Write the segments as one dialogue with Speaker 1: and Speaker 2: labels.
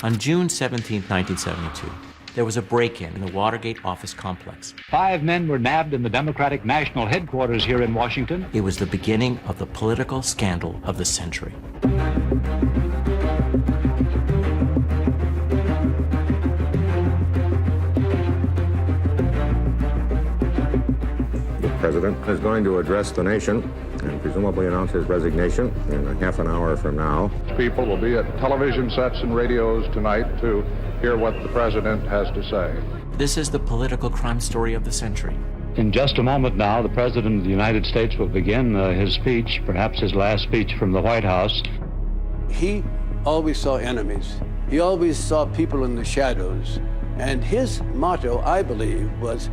Speaker 1: On June 17, 1972, there was a break-in the Watergate office complex.
Speaker 2: 5 men were nabbed in the Democratic National Headquarters here in Washington.
Speaker 1: It was the beginning of the political scandal of the century.
Speaker 3: The president is going to address the nation and presumably announce his resignation in a half an hour from now.
Speaker 4: People will be at television sets and radios tonight to hear what the president has to say.
Speaker 1: This is the political crime story of the century.
Speaker 2: In just a moment now, the President of the United States will begin his speech, perhaps his last speech from the White House.
Speaker 5: He always saw enemies. He always saw people in the shadows. And his motto, I believe, was,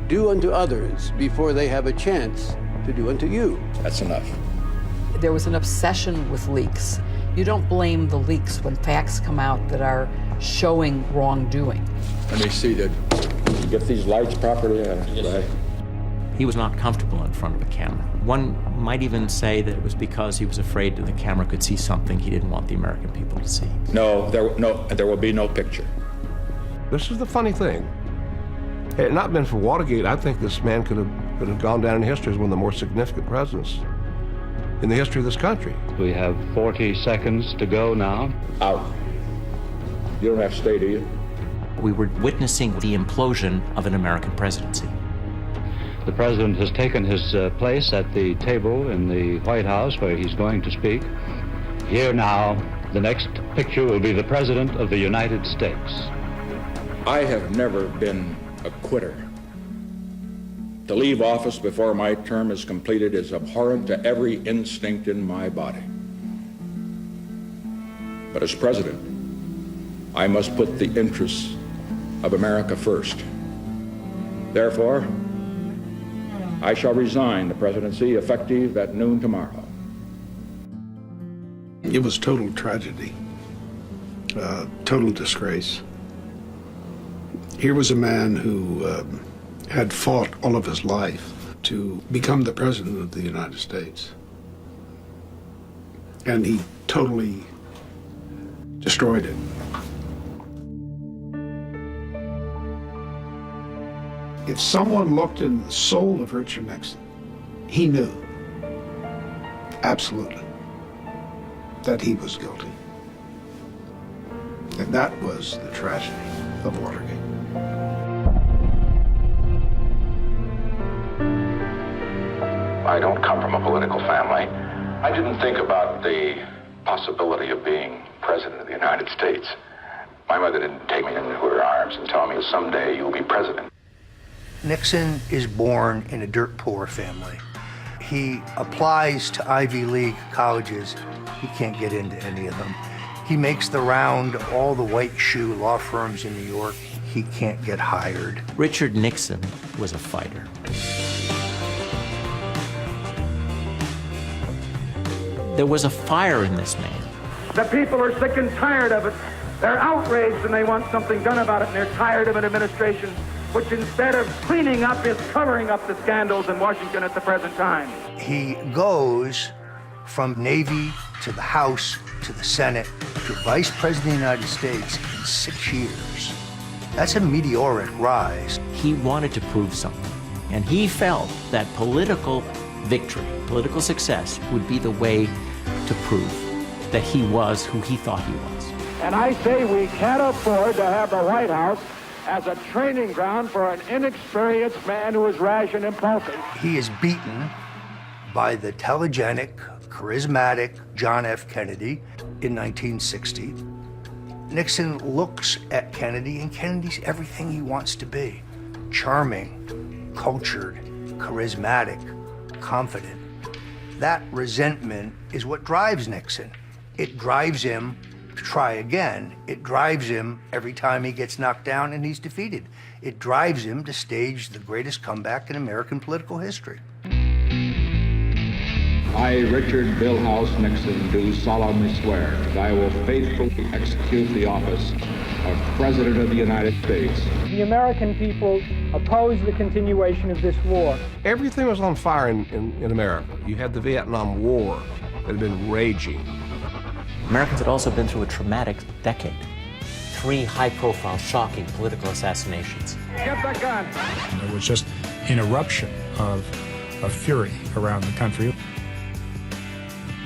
Speaker 5: do unto others before they have a chance to do unto you.
Speaker 6: That's enough.
Speaker 7: There was an obsession with leaks. You don't blame the leaks when facts come out that are showing wrongdoing.
Speaker 6: Let me see that. Get these lights properly. Right.
Speaker 1: He was not comfortable in front of a camera. One might even say that it was because he was afraid that the camera could see something he didn't want the American people to see.
Speaker 6: No, there will be no picture.
Speaker 8: This is the funny thing. Had it not been for Watergate, I think this man could have gone down in history as one of the more significant presidents in the history of this country.
Speaker 2: We have 40 seconds to go now.
Speaker 6: Out. You don't have to stay, do you?
Speaker 1: We were witnessing the implosion of an American presidency.
Speaker 2: The President has taken his place at the table in the White House where he's going to speak. Here now, the next picture will be the President of the United States.
Speaker 6: I have never been a quitter. To leave office before my term is completed is abhorrent to every instinct in my body. But as president, I must put the interests of America first. Therefore, I shall resign the presidency effective at noon tomorrow.
Speaker 9: It was total tragedy, total disgrace. Here was a man who had fought all of his life to become the President of the United States. And he totally destroyed it. If someone looked in the soul of Richard Nixon, he knew, absolutely, that he was guilty. And that was the tragedy of Watergate.
Speaker 10: I don't come from a political family. I didn't think about the possibility of being president of the United States. My mother didn't take me into her arms and tell me someday you'll be president.
Speaker 11: Nixon is born in a dirt poor family. He applies to Ivy League colleges. He can't get into any of them. He makes the round to all the white shoe law firms in New York. He can't get hired.
Speaker 1: Richard Nixon was a fighter. There was a fire in this man.
Speaker 12: The people are sick and tired of it. They're outraged and they want something done about it, and they're tired of an administration which, instead of cleaning up, is covering up the scandals in Washington at the present time.
Speaker 11: He goes from Navy to the House to the Senate to Vice President of the United States in 6 years. That's a meteoric rise.
Speaker 1: He wanted to prove something, and he felt that political victory, political success, would be the way to prove that he was who he thought he was.
Speaker 12: And I say we can't afford to have the White House as a training ground for an inexperienced man who is rash and impulsive.
Speaker 11: He is beaten by the telegenic, charismatic John F. Kennedy in 1960. Nixon looks at Kennedy, and Kennedy's everything he wants to be. Charming, cultured, charismatic, confident. That resentment is what drives Nixon. It drives him to try again. It drives him every time he gets knocked down and he's defeated. It drives him to stage the greatest comeback in American political history.
Speaker 13: I, Richard Billhouse Nixon, do solemnly swear that I will faithfully execute the office of President of the United States.
Speaker 12: The American people oppose the continuation of this war.
Speaker 8: Everything was on fire in America. You had the Vietnam War that had been raging.
Speaker 1: Americans had also been through a traumatic decade. 3 high-profile, shocking political assassinations.
Speaker 12: Get that gun.
Speaker 14: There was just an eruption of fury around the country.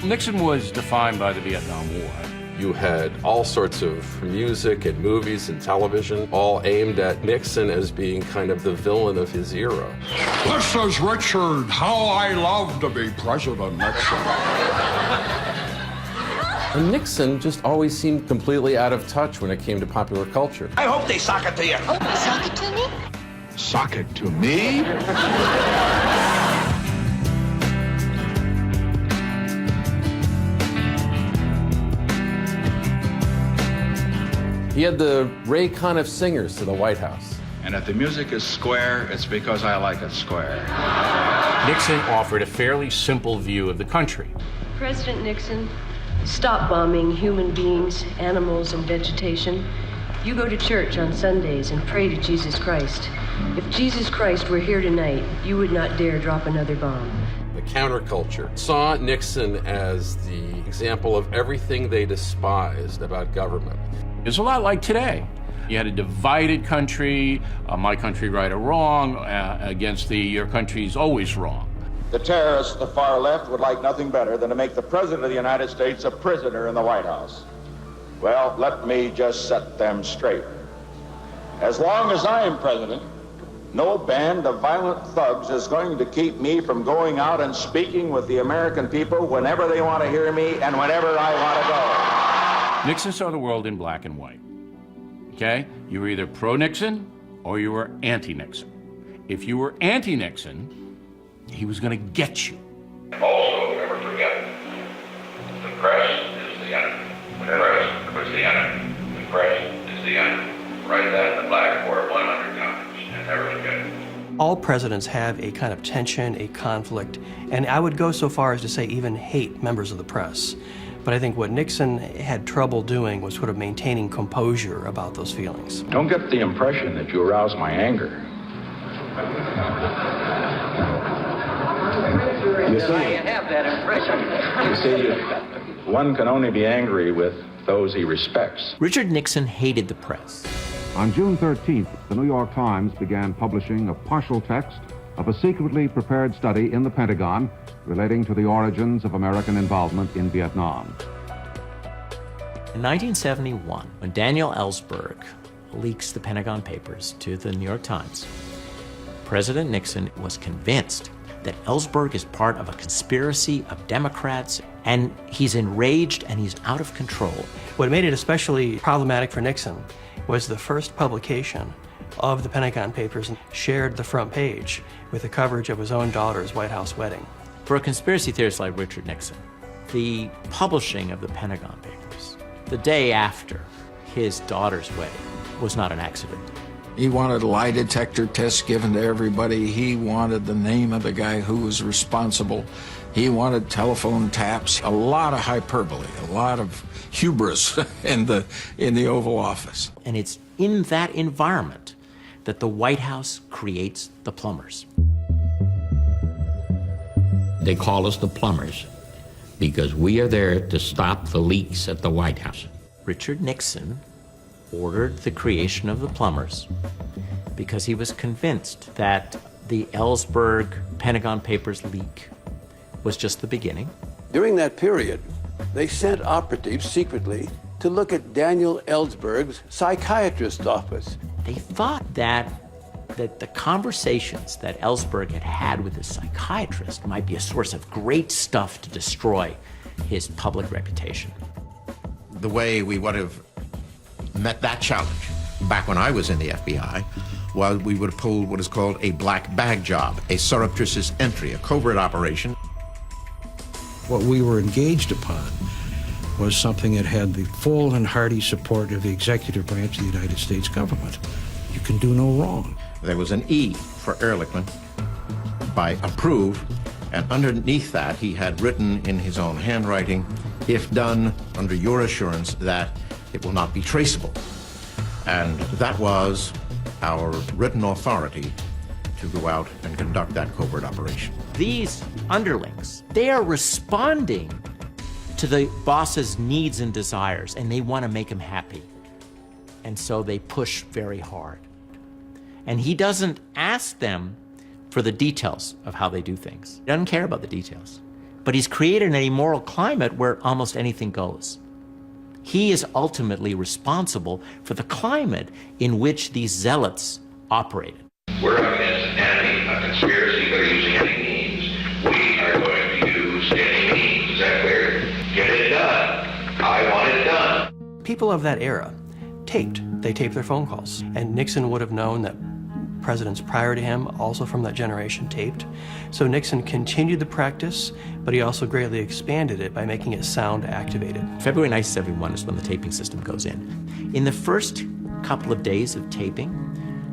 Speaker 15: Nixon was defined by the Vietnam War.
Speaker 16: You had all sorts of music and movies and television all aimed at Nixon as being kind of the villain of his era.
Speaker 17: This is Richard. How I love to be President Nixon.
Speaker 16: And Nixon just always seemed completely out of touch when it came to popular culture.
Speaker 18: I hope they sock it to you.
Speaker 19: Oh, sock it to me?
Speaker 17: Sock it to me?
Speaker 16: He had the Raycon of singers to the White House.
Speaker 10: And if the music is square, it's because I like it square.
Speaker 15: Nixon offered a fairly simple view of the country.
Speaker 20: President Nixon, stop bombing human beings, animals, and vegetation. You go to church on Sundays and pray to Jesus Christ. If Jesus Christ were here tonight, you would not dare drop another bomb.
Speaker 16: The counterculture saw Nixon as the example of everything they despised about government.
Speaker 15: It's a lot like today. You had a divided country, my country right or wrong, against your country's always wrong.
Speaker 10: The terrorists at the far left would like nothing better than to make the President of the United States a prisoner in the White House. Well, let me just set them straight. As long as I am president, no band of violent thugs is going to keep me from going out and speaking with the American people whenever they want to hear me and whenever I want to go.
Speaker 15: Nixon saw the world in black and white. Okay? You were either pro-Nixon or you were anti-Nixon. If you were anti-Nixon, he was going to get you.
Speaker 10: Also, never forget, the press is the enemy. The press is the enemy. The press is the enemy. Write that in the blackboard 100 times and never forget it.
Speaker 21: All presidents have a kind of tension, a conflict, and I would go so far as to say even hate members of the press. But I think what Nixon had trouble doing was sort of maintaining composure about those feelings.
Speaker 10: Don't get the impression that you arouse my anger. You see,
Speaker 18: I have that impression.
Speaker 10: You see, one can only be angry with those he respects.
Speaker 1: Richard Nixon hated the press.
Speaker 22: On June 13th, the New York Times began publishing a partial text of a secretly prepared study in the Pentagon relating to the origins of American involvement in Vietnam.
Speaker 1: In 1971, when Daniel Ellsberg leaks the Pentagon Papers to the New York Times, President Nixon was convinced that Ellsberg is part of a conspiracy of Democrats, and he's enraged and he's out of control.
Speaker 21: What made it especially problematic for Nixon was the first publication of the Pentagon Papers shared the front page with the coverage of his own daughter's White House wedding.
Speaker 1: For a conspiracy theorist like Richard Nixon, the publishing of the Pentagon Papers the day after his daughter's wedding was not an accident.
Speaker 23: He wanted lie detector tests given to everybody. He wanted the name of the guy who was responsible. He wanted telephone taps, a lot of hyperbole, a lot of hubris in the Oval Office.
Speaker 1: And it's in that environment that the White House creates the plumbers.
Speaker 24: They call us the plumbers because we are there to stop the leaks at the White House.
Speaker 1: Richard Nixon ordered the creation of the plumbers because he was convinced that the Ellsberg Pentagon Papers leak was just the beginning.
Speaker 5: During that period, they sent operatives secretly to look at Daniel Ellsberg's psychiatrist's office.
Speaker 1: They thought that the conversations that Ellsberg had had with his psychiatrist might be a source of great stuff to destroy his public reputation.
Speaker 25: The way we would have met that challenge back when I was in the FBI was we would have pulled what is called a black bag job, a surreptitious entry, a covert operation.
Speaker 14: What we were engaged upon was something that had the full and hearty support of the executive branch of the United States government. You can do no wrong.
Speaker 25: There was an E for Ehrlichman by approve, and underneath that he had written in his own handwriting, if done under your assurance that it will not be traceable. And that was our written authority to go out and conduct that covert operation.
Speaker 1: These underlings, they are responding to the boss's needs and desires, and they want to make him happy. And so they push very hard. And he doesn't ask them for the details of how they do things. He doesn't care about the details. But he's created an immoral climate where almost anything goes. He is ultimately responsible for the climate in which these zealots operated.
Speaker 10: We're up against an enemy, a conspiracy that are using any means. We are going to use any means. Is that clear? Get it done. I want it done.
Speaker 21: People of that era taped. They taped their phone calls. And Nixon would have known that presidents prior to him, also from that generation, taped. So Nixon continued the practice, but he also greatly expanded it by making it sound activated.
Speaker 1: February 1971 is when the taping system goes in. In the first couple of days of taping,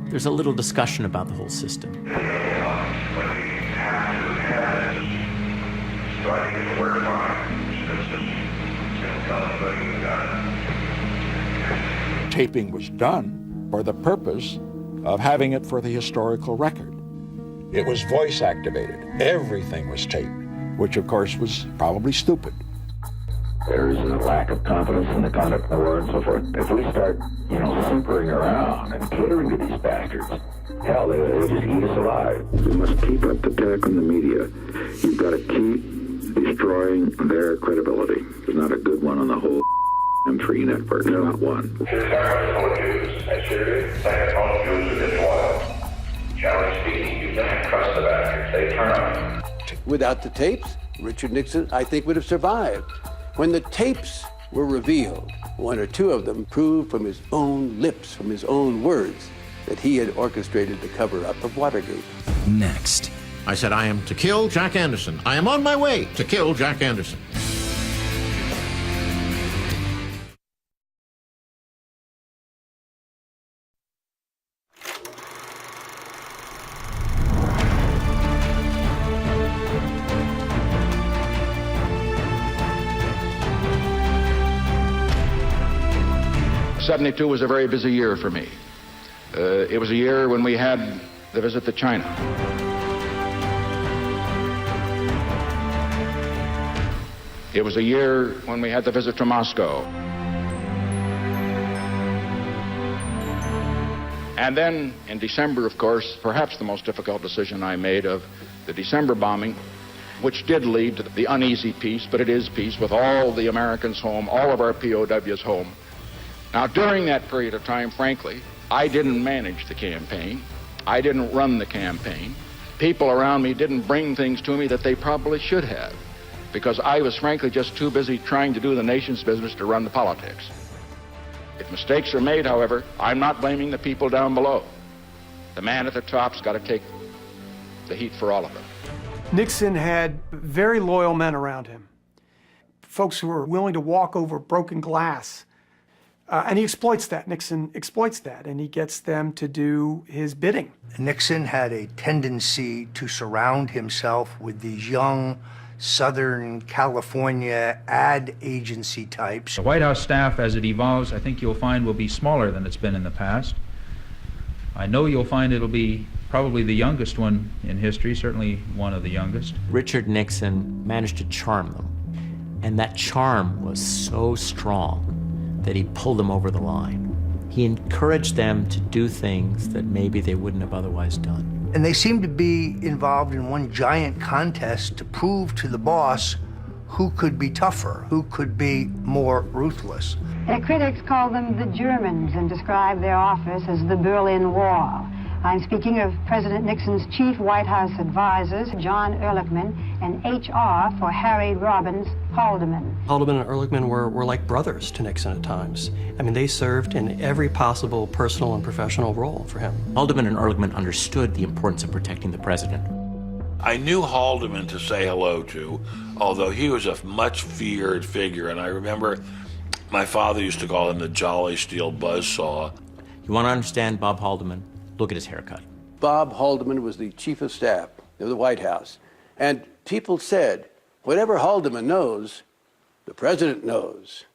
Speaker 1: there's a little discussion about the whole system.
Speaker 17: Taping was done for the purpose of having it for the historical record. It was voice activated. Everything was taped, which of course was probably stupid.
Speaker 10: There is a lack of confidence in the conduct of the war and so forth. If we start, simpering around and catering to these bastards, hell, they'll just eat us alive. We must keep up the attack on the media. You've got to keep destroying their credibility. There's not a good one on the whole free network, not one.
Speaker 5: Without the tapes, Richard Nixon, I think, would have survived. When the tapes were revealed, one or two of them proved from his own lips, from his own words, that he had orchestrated the cover-up of Watergate.
Speaker 24: Next.
Speaker 25: I said, I am to kill Jack Anderson. I am on my way to kill Jack Anderson.
Speaker 13: '72 was a very busy year for me. It was a year when we had the visit to China. It was a year when we had the visit to Moscow. And then in December, of course, perhaps the most difficult decision I made of the December bombing, which did lead to the uneasy peace, but it is peace, with all the Americans home, all of our POWs home. Now, during that period of time, frankly, I didn't manage the campaign. I didn't run the campaign. People around me didn't bring things to me that they probably should have, because I was frankly just too busy trying to do the nation's business to run the politics. If mistakes are made, however, I'm not blaming the people down below. The man at the top's got to take the heat for all of it.
Speaker 2: Nixon had very loyal men around him, folks who were willing to walk over broken glass. And he exploits that. Nixon exploits that, and he gets them to do his bidding.
Speaker 11: Nixon had a tendency to surround himself with these young Southern California ad agency types.
Speaker 3: The White House staff, as it evolves, I think you'll find will be smaller than it's been in the past. I know you'll find it'll be probably the youngest one in history, certainly one of the youngest.
Speaker 1: Richard Nixon managed to charm them, and that charm was so strong that he pulled them over the line. He encouraged them to do things that maybe they wouldn't have otherwise done.
Speaker 11: And they seemed to be involved in one giant contest to prove to the boss who could be tougher, who could be more ruthless.
Speaker 4: Their critics call them the Germans and describe their office as the Berlin Wall. I'm speaking of President Nixon's chief White House advisors, John Ehrlichman, and HR for Harry Robbins Haldeman.
Speaker 21: Haldeman and Ehrlichman were like brothers to Nixon at times. I mean, they served in every possible personal and professional role for him.
Speaker 1: Haldeman and Ehrlichman understood the importance of protecting the president.
Speaker 7: I knew Haldeman to say hello to, although he was a much feared figure, and I remember my father used to call him the Jolly Steel Buzzsaw.
Speaker 1: You want to understand Bob Haldeman? Look at his haircut.
Speaker 5: Bob Haldeman was the chief of staff of the White House. And people said, whatever Haldeman knows, the president knows.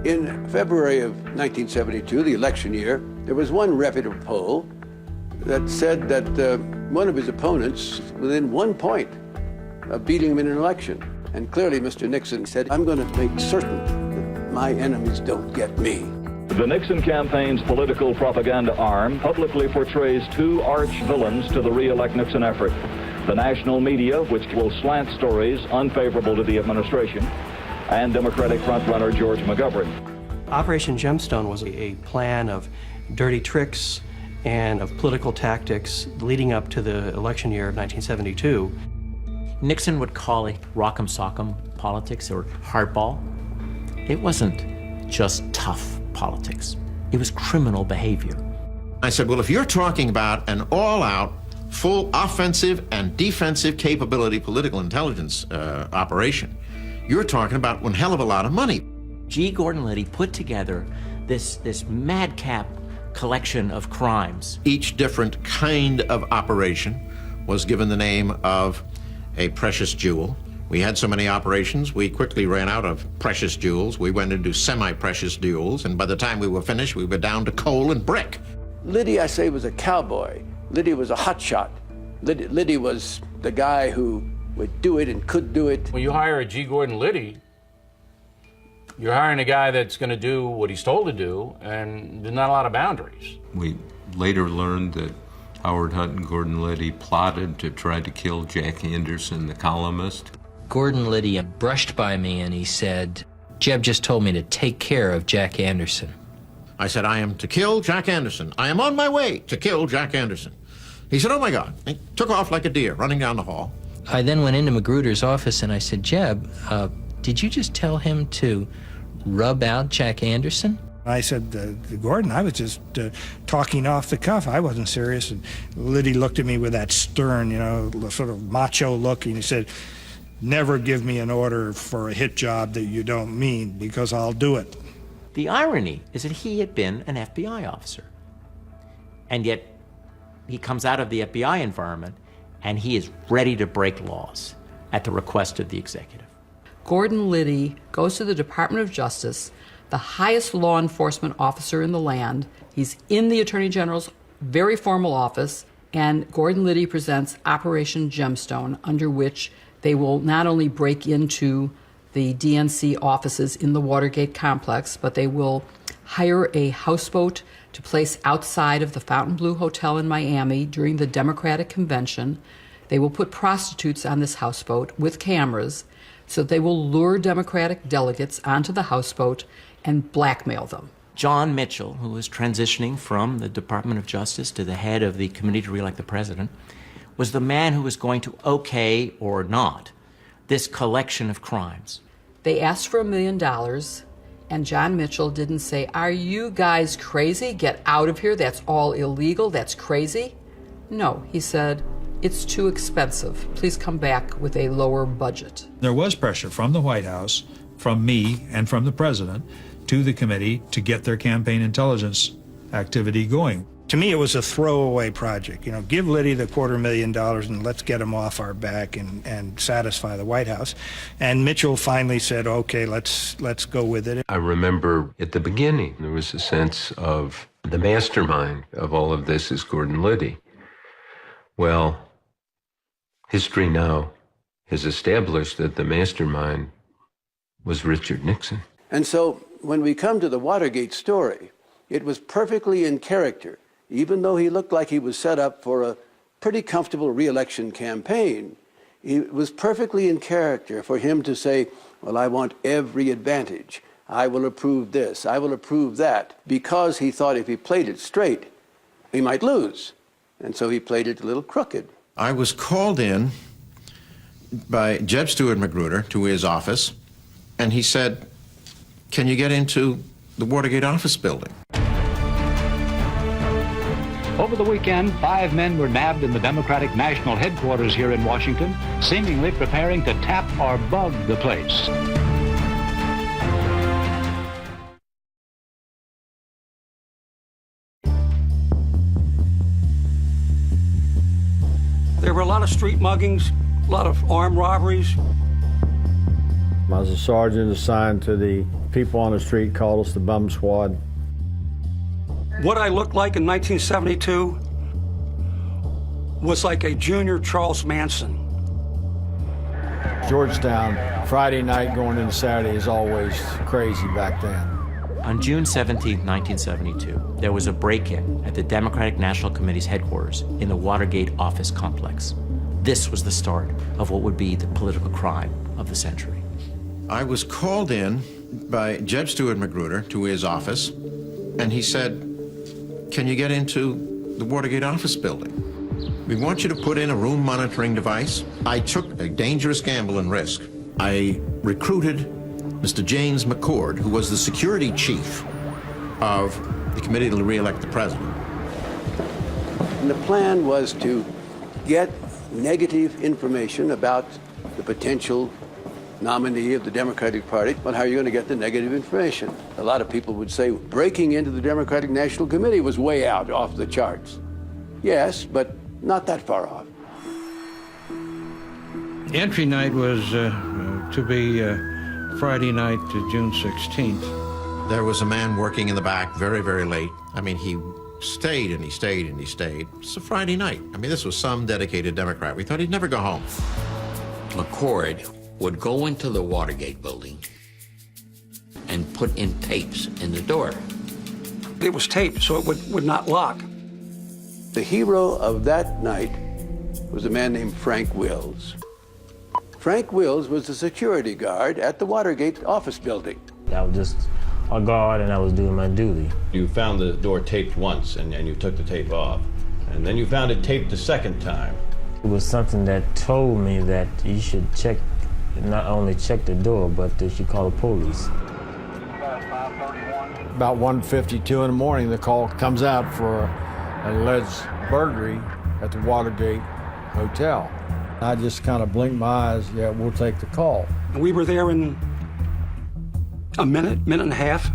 Speaker 5: In February of 1972, the election year, there was one reputable poll that said that one of his opponents was within 1 point of beating him in an election. And clearly, Mr. Nixon said, I'm going to make certain that my enemies don't get me.
Speaker 6: The Nixon campaign's political propaganda arm publicly portrays two arch villains to the re-elect Nixon effort. The national media, which will slant stories unfavorable to the administration, and Democratic frontrunner George McGovern.
Speaker 21: Operation Gemstone was a plan of dirty tricks and of political tactics leading up to the election year of 1972.
Speaker 1: Nixon would call it rock'em sock'em politics or hardball. It wasn't just tough politics. It was criminal behavior.
Speaker 25: I said, well, if you're talking about an all-out, full offensive and defensive capability political intelligence operation, you're talking about one hell of a lot of money.
Speaker 1: G. Gordon Liddy put together this madcap collection of crimes.
Speaker 25: Each different kind of operation was given the name of a precious jewel. We had so many operations, we quickly ran out of precious jewels. We went into semi-precious jewels, and by the time we were finished, we were down to coal and brick.
Speaker 5: Liddy, I say, was a cowboy. Liddy was a hotshot. Liddy was the guy who would do it and could do it.
Speaker 15: When you hire a G. Gordon Liddy, you're hiring a guy that's going to do what he's told to do, and there's not a lot of boundaries.
Speaker 8: We later learned that Howard Hunt and Gordon Liddy plotted to try to kill Jack Anderson, the columnist.
Speaker 9: Gordon Liddy brushed by me and he said, Jeb just told me to take care of Jack Anderson.
Speaker 25: I said, I am to kill Jack Anderson. I am on my way to kill Jack Anderson. He said, oh my God. He took off like a deer, running down the hall.
Speaker 9: I then went into Magruder's office and I said, Jeb, did you just tell him to rub out Jack Anderson?
Speaker 12: I said, Gordon, I was just talking off the cuff. I wasn't serious. And Liddy looked at me with that stern, sort of macho look, and he said, never give me an order for a hit job that you don't mean, because I'll do it.
Speaker 1: The irony is that he had been an FBI officer. And yet he comes out of the FBI environment and he is ready to break laws at the request of the executive.
Speaker 19: Gordon Liddy goes to the Department of Justice, the highest law enforcement officer in the land. He's in the Attorney General's very formal office, and Gordon Liddy presents Operation Gemstone, under which they will not only break into the DNC offices in the Watergate complex, but they will hire a houseboat to place outside of the Fontainebleau Hotel in Miami during the Democratic Convention. They will put prostitutes on this houseboat with cameras, so they will lure Democratic delegates onto the houseboat and blackmail them.
Speaker 1: John Mitchell, who was transitioning from the Department of Justice to the head of the Committee to Re-elect the President, was the man who was going to okay or not this collection of crimes.
Speaker 19: They asked for $1 million, and John Mitchell didn't say, are you guys crazy? Get out of here. That's all illegal. That's crazy. No, he said, it's too expensive. Please come back with a lower budget.
Speaker 26: There was pressure from the White House, from me, and from the president to the committee to get their campaign intelligence activity going.
Speaker 12: To me, it was a throwaway project. Give Liddy the $250,000 and let's get him off our back and satisfy the White House. And Mitchell finally said, okay, let's go with it.
Speaker 8: I remember at the beginning, there was a sense of the mastermind of all of this is Gordon Liddy. Well, history now has established that the mastermind was Richard Nixon.
Speaker 5: And so when we come to the Watergate story, it was perfectly in character. Even though he looked like he was set up for a pretty comfortable re-election campaign, it was perfectly in character for him to say, well, I want every advantage. I will approve this. I will approve that. Because he thought if he played it straight, he might lose. And so he played it a little crooked.
Speaker 25: I was called in by Jeb Stuart Magruder to his office, and he said, can you get into the Watergate office building?
Speaker 27: Over the weekend, 5 men were nabbed in the Democratic National Headquarters here in Washington, seemingly preparing to tap or bug the place.
Speaker 28: There were a lot of street muggings, a lot of armed robberies.
Speaker 29: I was a sergeant assigned to the people on the street, called us the Bum Squad.
Speaker 28: What I looked like in 1972 was like a junior Charles Manson.
Speaker 29: Georgetown, Friday night going into Saturday is always crazy back then.
Speaker 1: On June 17, 1972, there was a break-in at the Democratic National Committee's headquarters in the Watergate office complex. This was the start of what would be the political crime of the century.
Speaker 25: I was called in by Judge Stuart Magruder to his office, and he said, "Can you get into the Watergate office building? We want you to put in a room monitoring device." I took a dangerous gamble and risk. I recruited Mr. James McCord, who was the security chief of the committee to re-elect the president.
Speaker 5: And the plan was to get negative information about the potential nominee of the Democratic Party. But how are you going to get the negative information? A lot of people would say breaking into the Democratic National Committee was way out, off the charts. Yes, but not that far off.
Speaker 10: Entry night was to be Friday night, June 16th.
Speaker 25: There was a man working in the back very, very late. I mean, he stayed and he stayed and he stayed. It's a Friday night. I mean, this was some dedicated Democrat. We thought he'd never go home.
Speaker 14: McCord would go into the Watergate building and put in tapes in the door.
Speaker 28: It was taped, so it would not lock.
Speaker 5: The hero of that night was a man named Frank Wills. Frank Wills was the security guard at the Watergate office building.
Speaker 16: I was just a guard and I was doing my duty.
Speaker 17: You found the door taped once and you took the tape off. And then you found it taped the second time.
Speaker 16: It was something that told me that you should check, not only check the door, but that you call the police.
Speaker 29: About 1:52 in the morning, the call comes out for an alleged burglary at the Watergate Hotel. I just kind of blinked my eyes. Yeah, we'll take the call.
Speaker 28: We were there in a minute and a half.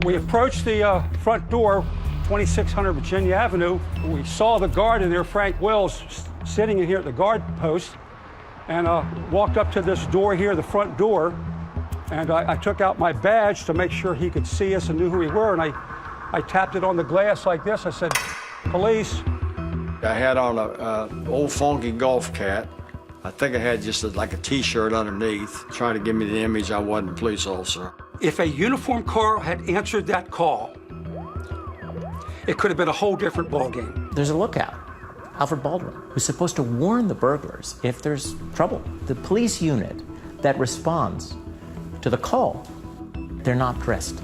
Speaker 28: We approached the front door, 2600 Virginia Avenue. We saw the guard in there, Frank Wills, sitting in here at the guard post, and walked up to this door here, the front door, and I took out my badge to make sure he could see us and knew who we were, and I tapped it on the glass like this. I said, "Police."
Speaker 29: I had on a old funky golf cap. I think I had just like a T-shirt underneath, trying to give me the image I wasn't a police officer.
Speaker 28: If a uniformed car had answered that call, it could have been a whole different ballgame.
Speaker 1: There's a lookout, Alfred Baldwin, who's supposed to warn the burglars if there's trouble. The police unit that responds to the call, they're not dressed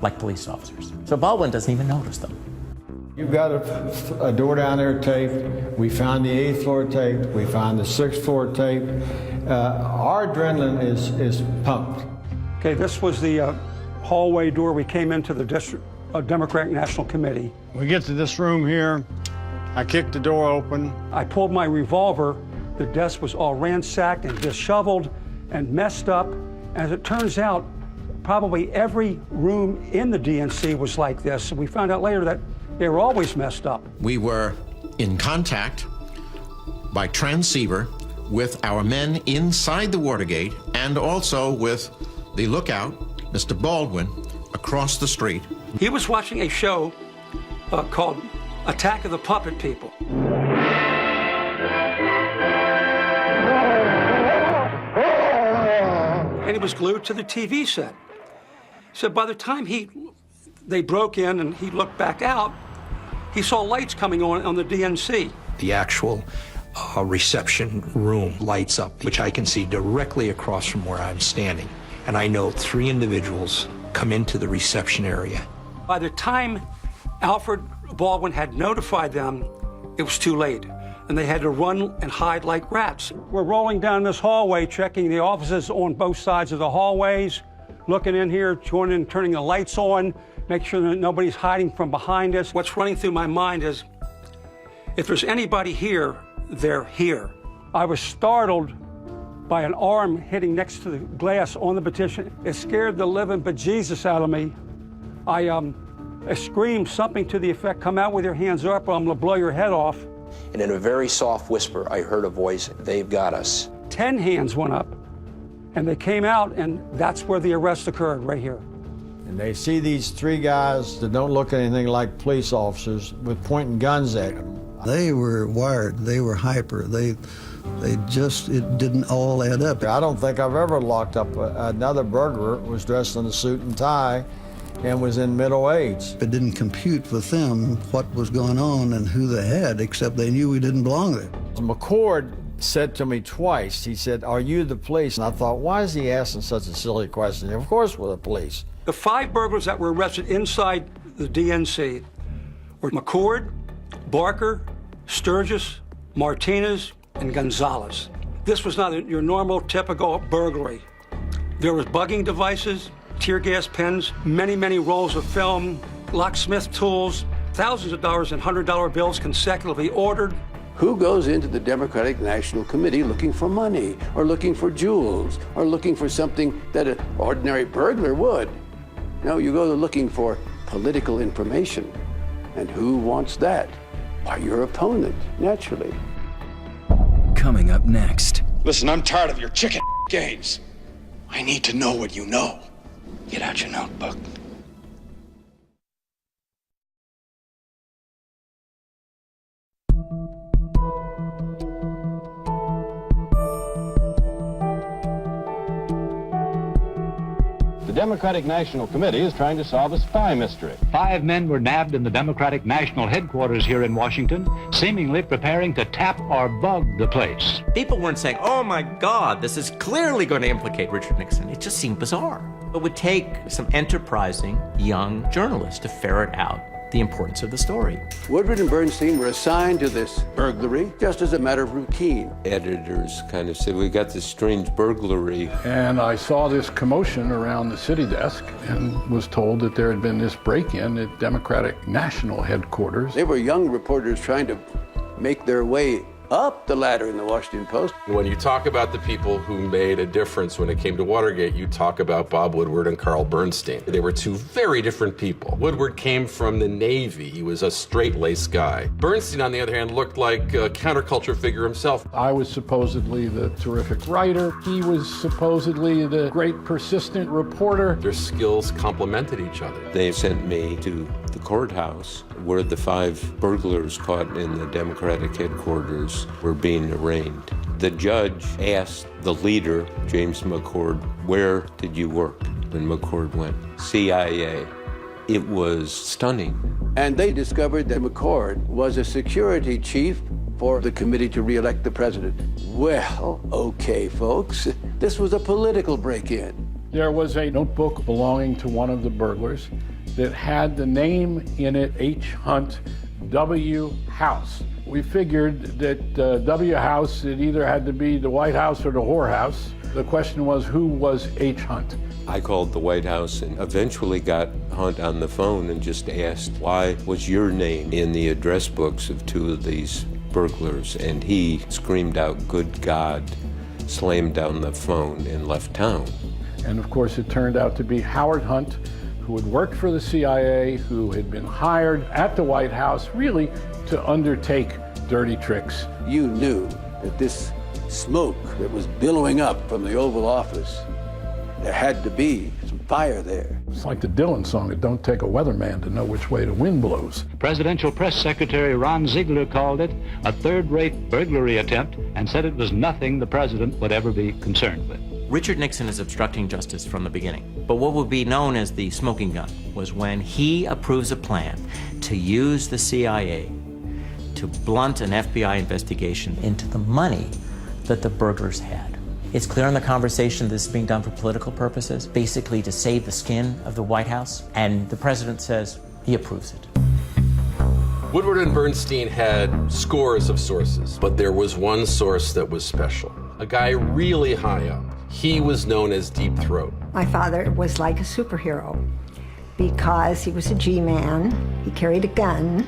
Speaker 1: like police officers. So Baldwin doesn't even notice them.
Speaker 29: You've got a door down there taped. We found the 8th floor taped. We found the 6th floor taped. Our adrenaline is pumped.
Speaker 28: Okay, this was the hallway door. We came into the Democratic National Committee.
Speaker 29: We get to this room here. I kicked the door open.
Speaker 28: I pulled my revolver. The desk was all ransacked and disheveled and messed up. As it turns out, probably every room in the DNC was like this. We found out later that they were always messed up.
Speaker 25: We were in contact by transceiver with our men inside the Watergate and also with the lookout, Mr. Baldwin, across the street.
Speaker 28: He was watching a show called Attack of the Puppet People. And he was glued to the TV set. So by the time they broke in and he looked back out, he saw lights coming on the DNC.
Speaker 18: The actual reception room lights up, which I can see directly across from where I'm standing. And I know 3 individuals come into the reception area.
Speaker 28: By the time Alfred Baldwin had notified them, it was too late. And they had to run and hide like rats. We're rolling down this hallway, checking the offices on both sides of the hallways, looking in here, joining and turning the lights on, make sure that nobody's hiding from behind us. What's running through my mind is, if there's anybody here, they're here. I was startled by an arm hitting next to the glass on the petition. It scared the living bejesus out of me. I screamed something to the effect, "Come out with your hands up or I'm gonna blow your head off."
Speaker 18: And in a very soft whisper, I heard a voice, "They've got us."
Speaker 28: 10 hands went up, and they came out, and that's where the arrest occurred, right here.
Speaker 29: And they see these 3 guys that don't look anything like police officers with pointing guns at them.
Speaker 2: They were wired. They were hyper. It didn't all add up.
Speaker 29: I don't think I've ever locked up another burglar who was dressed in a suit and tie and was in middle age.
Speaker 2: It didn't compute with them what was going on and who they had, except they knew we didn't belong there.
Speaker 29: McCord said to me twice, he said, "Are you the police?" And I thought, why is he asking such a silly question? Of course we're the police.
Speaker 28: The 5 burglars that were arrested inside the DNC were McCord, Barker, Sturgis, Martinez, and Gonzalez. This was not your normal, typical burglary. There was bugging devices, tear gas pens, many rolls of film, locksmith tools, thousands of dollars in $100 bills consecutively ordered.
Speaker 5: Who goes into the Democratic National Committee looking for money, or looking for jewels, or looking for something that an ordinary burglar would? No, you go looking for political information. And who wants that? Why, your opponent, naturally.
Speaker 3: Coming up next.
Speaker 4: Listen, I'm tired of your chicken games. I need to know what you know. Get out your notebook.
Speaker 17: The Democratic National Committee is trying to solve a spy mystery.
Speaker 27: 5 men were nabbed in the Democratic National Headquarters here in Washington, seemingly preparing to tap or bug the place.
Speaker 1: People weren't saying, oh my God, this is clearly going to implicate Richard Nixon. It just seemed bizarre. It would take some enterprising young journalists to ferret out the importance of the story.
Speaker 5: Woodward and Bernstein were assigned to this burglary just as a matter of routine.
Speaker 8: Editors kind of said, we got this strange burglary.
Speaker 29: And I saw this commotion around the city desk and was told that there had been this break-in at Democratic National Headquarters.
Speaker 5: They were young reporters trying to make their way up the ladder in the Washington Post.
Speaker 11: When you talk about the people who made a difference when it came to Watergate, you talk about Bob Woodward and Carl Bernstein. They were 2 very different people. Woodward came from the Navy. He was a straight-laced guy. Bernstein, on the other hand, looked like a counterculture figure himself.
Speaker 29: I was supposedly the terrific writer. He was supposedly the great persistent reporter.
Speaker 11: Their skills complemented each other.
Speaker 8: They sent me to the courthouse where the 5 burglars caught in the Democratic headquarters were being arraigned. The judge asked the leader, James McCord, where did you work? And McCord went, CIA. It was stunning.
Speaker 5: And they discovered that McCord was a security chief for the committee to re-elect the president. Well, okay, folks, this was a political break-in.
Speaker 29: There was a notebook belonging to one of the burglars that had the name in it, H. Hunt, W. House. We figured that W. House, it either had to be the White House or the whorehouse. The question was, who was H. Hunt?
Speaker 8: I called the White House and eventually got Hunt on the phone and just asked, why was your name in the address books of 2 of these burglars? And he screamed out, good God, slammed down the phone and left town.
Speaker 29: And of course, it turned out to be Howard Hunt, who had worked for the CIA, who had been hired at the White House really to undertake dirty tricks.
Speaker 5: You knew that this smoke that was billowing up from the Oval Office, there had to be some fire there.
Speaker 29: It's like the Dylan song, it don't take a weatherman to know which way the wind blows.
Speaker 27: Presidential Press Secretary Ron Ziegler called it a third-rate burglary attempt and said it was nothing the president would ever be concerned with.
Speaker 1: Richard Nixon is obstructing justice from the beginning. But what would be known as the smoking gun was when he approves a plan to use the CIA to blunt an FBI investigation into the money that the burglars had. It's clear in the conversation this is being done for political purposes, basically to save the skin of the White House, and the president says he approves it.
Speaker 11: Woodward and Bernstein had scores of sources, but there was one source that was special. A guy really high up. He was known as Deep Throat.
Speaker 13: My father was like a superhero because he was a G-man, he carried a gun,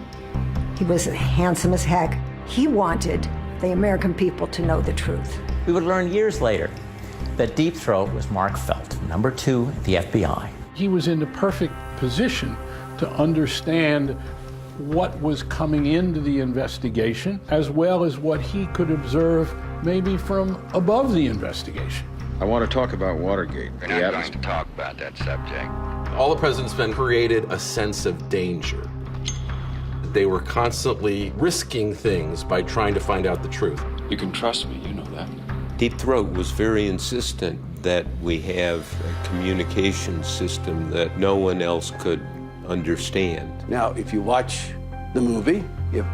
Speaker 13: he was handsome as heck. He wanted the American people to know the truth.
Speaker 1: We would learn years later that Deep Throat was Mark Felt, number 2 at the FBI.
Speaker 29: He was in the perfect position to understand what was coming into the investigation, as well as what he could observe maybe from above the investigation.
Speaker 25: I want to talk about Watergate.
Speaker 14: We're not going to talk about that subject.
Speaker 11: All the president's men created a sense of danger. They were constantly risking things by trying to find out the truth.
Speaker 4: You can trust me, you know that.
Speaker 8: Deep Throat was very insistent that we have a communication system that no one else could understand.
Speaker 5: Now, if you watch the movie, if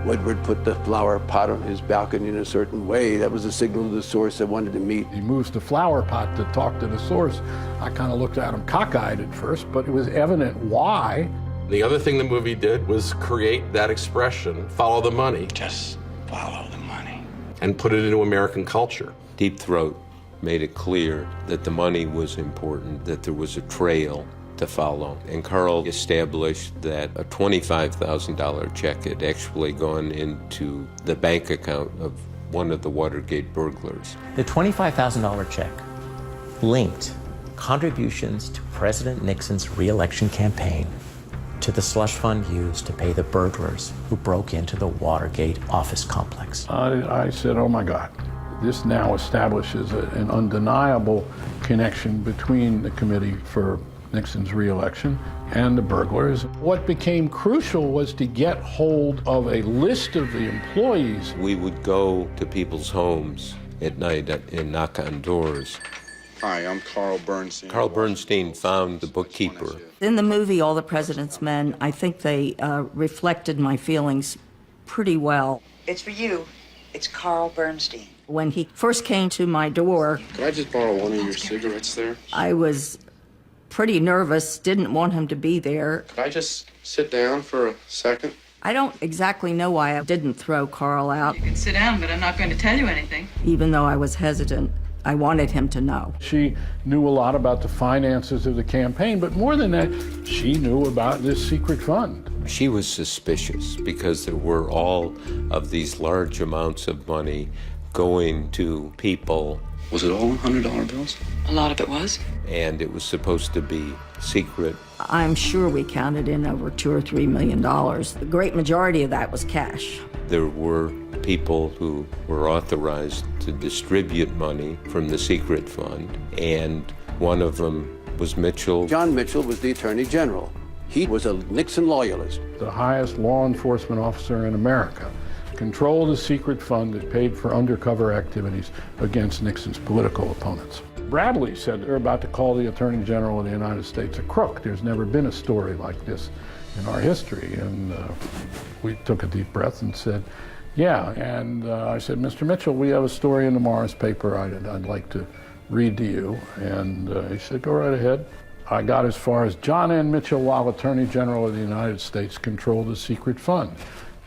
Speaker 5: Woodward put the flower pot on his balcony in a certain way, that was a signal to the source that wanted to meet.
Speaker 29: He moves the flower pot to talk to the source. I kind of looked at him cockeyed at first, but it was evident why.
Speaker 11: The other thing the movie did was create that expression, follow the money.
Speaker 4: Just follow the money.
Speaker 11: And put it into American culture.
Speaker 8: Deep Throat made it clear that the money was important, that there was a trail to follow. And Carl established that a $25,000 check had actually gone into the bank account of one of the Watergate burglars.
Speaker 1: The $25,000 check linked contributions to President Nixon's re-election campaign to the slush fund used to pay the burglars who broke into the Watergate office complex.
Speaker 29: I said, oh my God, this now establishes an undeniable connection between the committee for Nixon's re-election and the burglars. What became crucial was to get hold of a list of the employees.
Speaker 8: We would go to people's homes at night and knock on doors.
Speaker 6: Hi, I'm Carl Bernstein.
Speaker 8: Carl Bernstein found the bookkeeper.
Speaker 7: In the movie, All the President's Men, I think they reflected my feelings pretty well.
Speaker 9: It's for you. It's Carl Bernstein.
Speaker 7: When he first came to my door,
Speaker 6: Could I just borrow one of your cigarettes there?
Speaker 7: I was pretty nervous, didn't want him to be there.
Speaker 6: Could I just sit down for a second?
Speaker 7: I don't exactly know why I didn't throw Carl out.
Speaker 9: You can sit down, but I'm not going to tell you anything.
Speaker 7: Even though I was hesitant, I wanted him to know.
Speaker 29: She knew a lot about the finances of the campaign, but more than that, she knew about this secret fund.
Speaker 8: She was suspicious because there were all of these large amounts of money going to people.
Speaker 6: Was it all $100 bills?
Speaker 9: A lot of it was.
Speaker 8: And it was supposed to be secret.
Speaker 7: I'm sure we counted in over $2 or $3 million. The great majority of that was cash.
Speaker 8: There were people who were authorized to distribute money from the secret fund, and one of them was Mitchell.
Speaker 5: John Mitchell was the Attorney General. He was a Nixon loyalist.
Speaker 29: The highest law enforcement officer in America controlled a secret fund that paid for undercover activities against Nixon's political opponents. Bradley said they're about to call the Attorney General of the United States a crook. There's never been a story like this in our history. And we took a deep breath and said, yeah. And I said, Mr. Mitchell, we have a story in tomorrow's paper I'd like to read to you. And he said, go right ahead. I got as far as John N. Mitchell, while Attorney General of the United States, controlled a secret fund.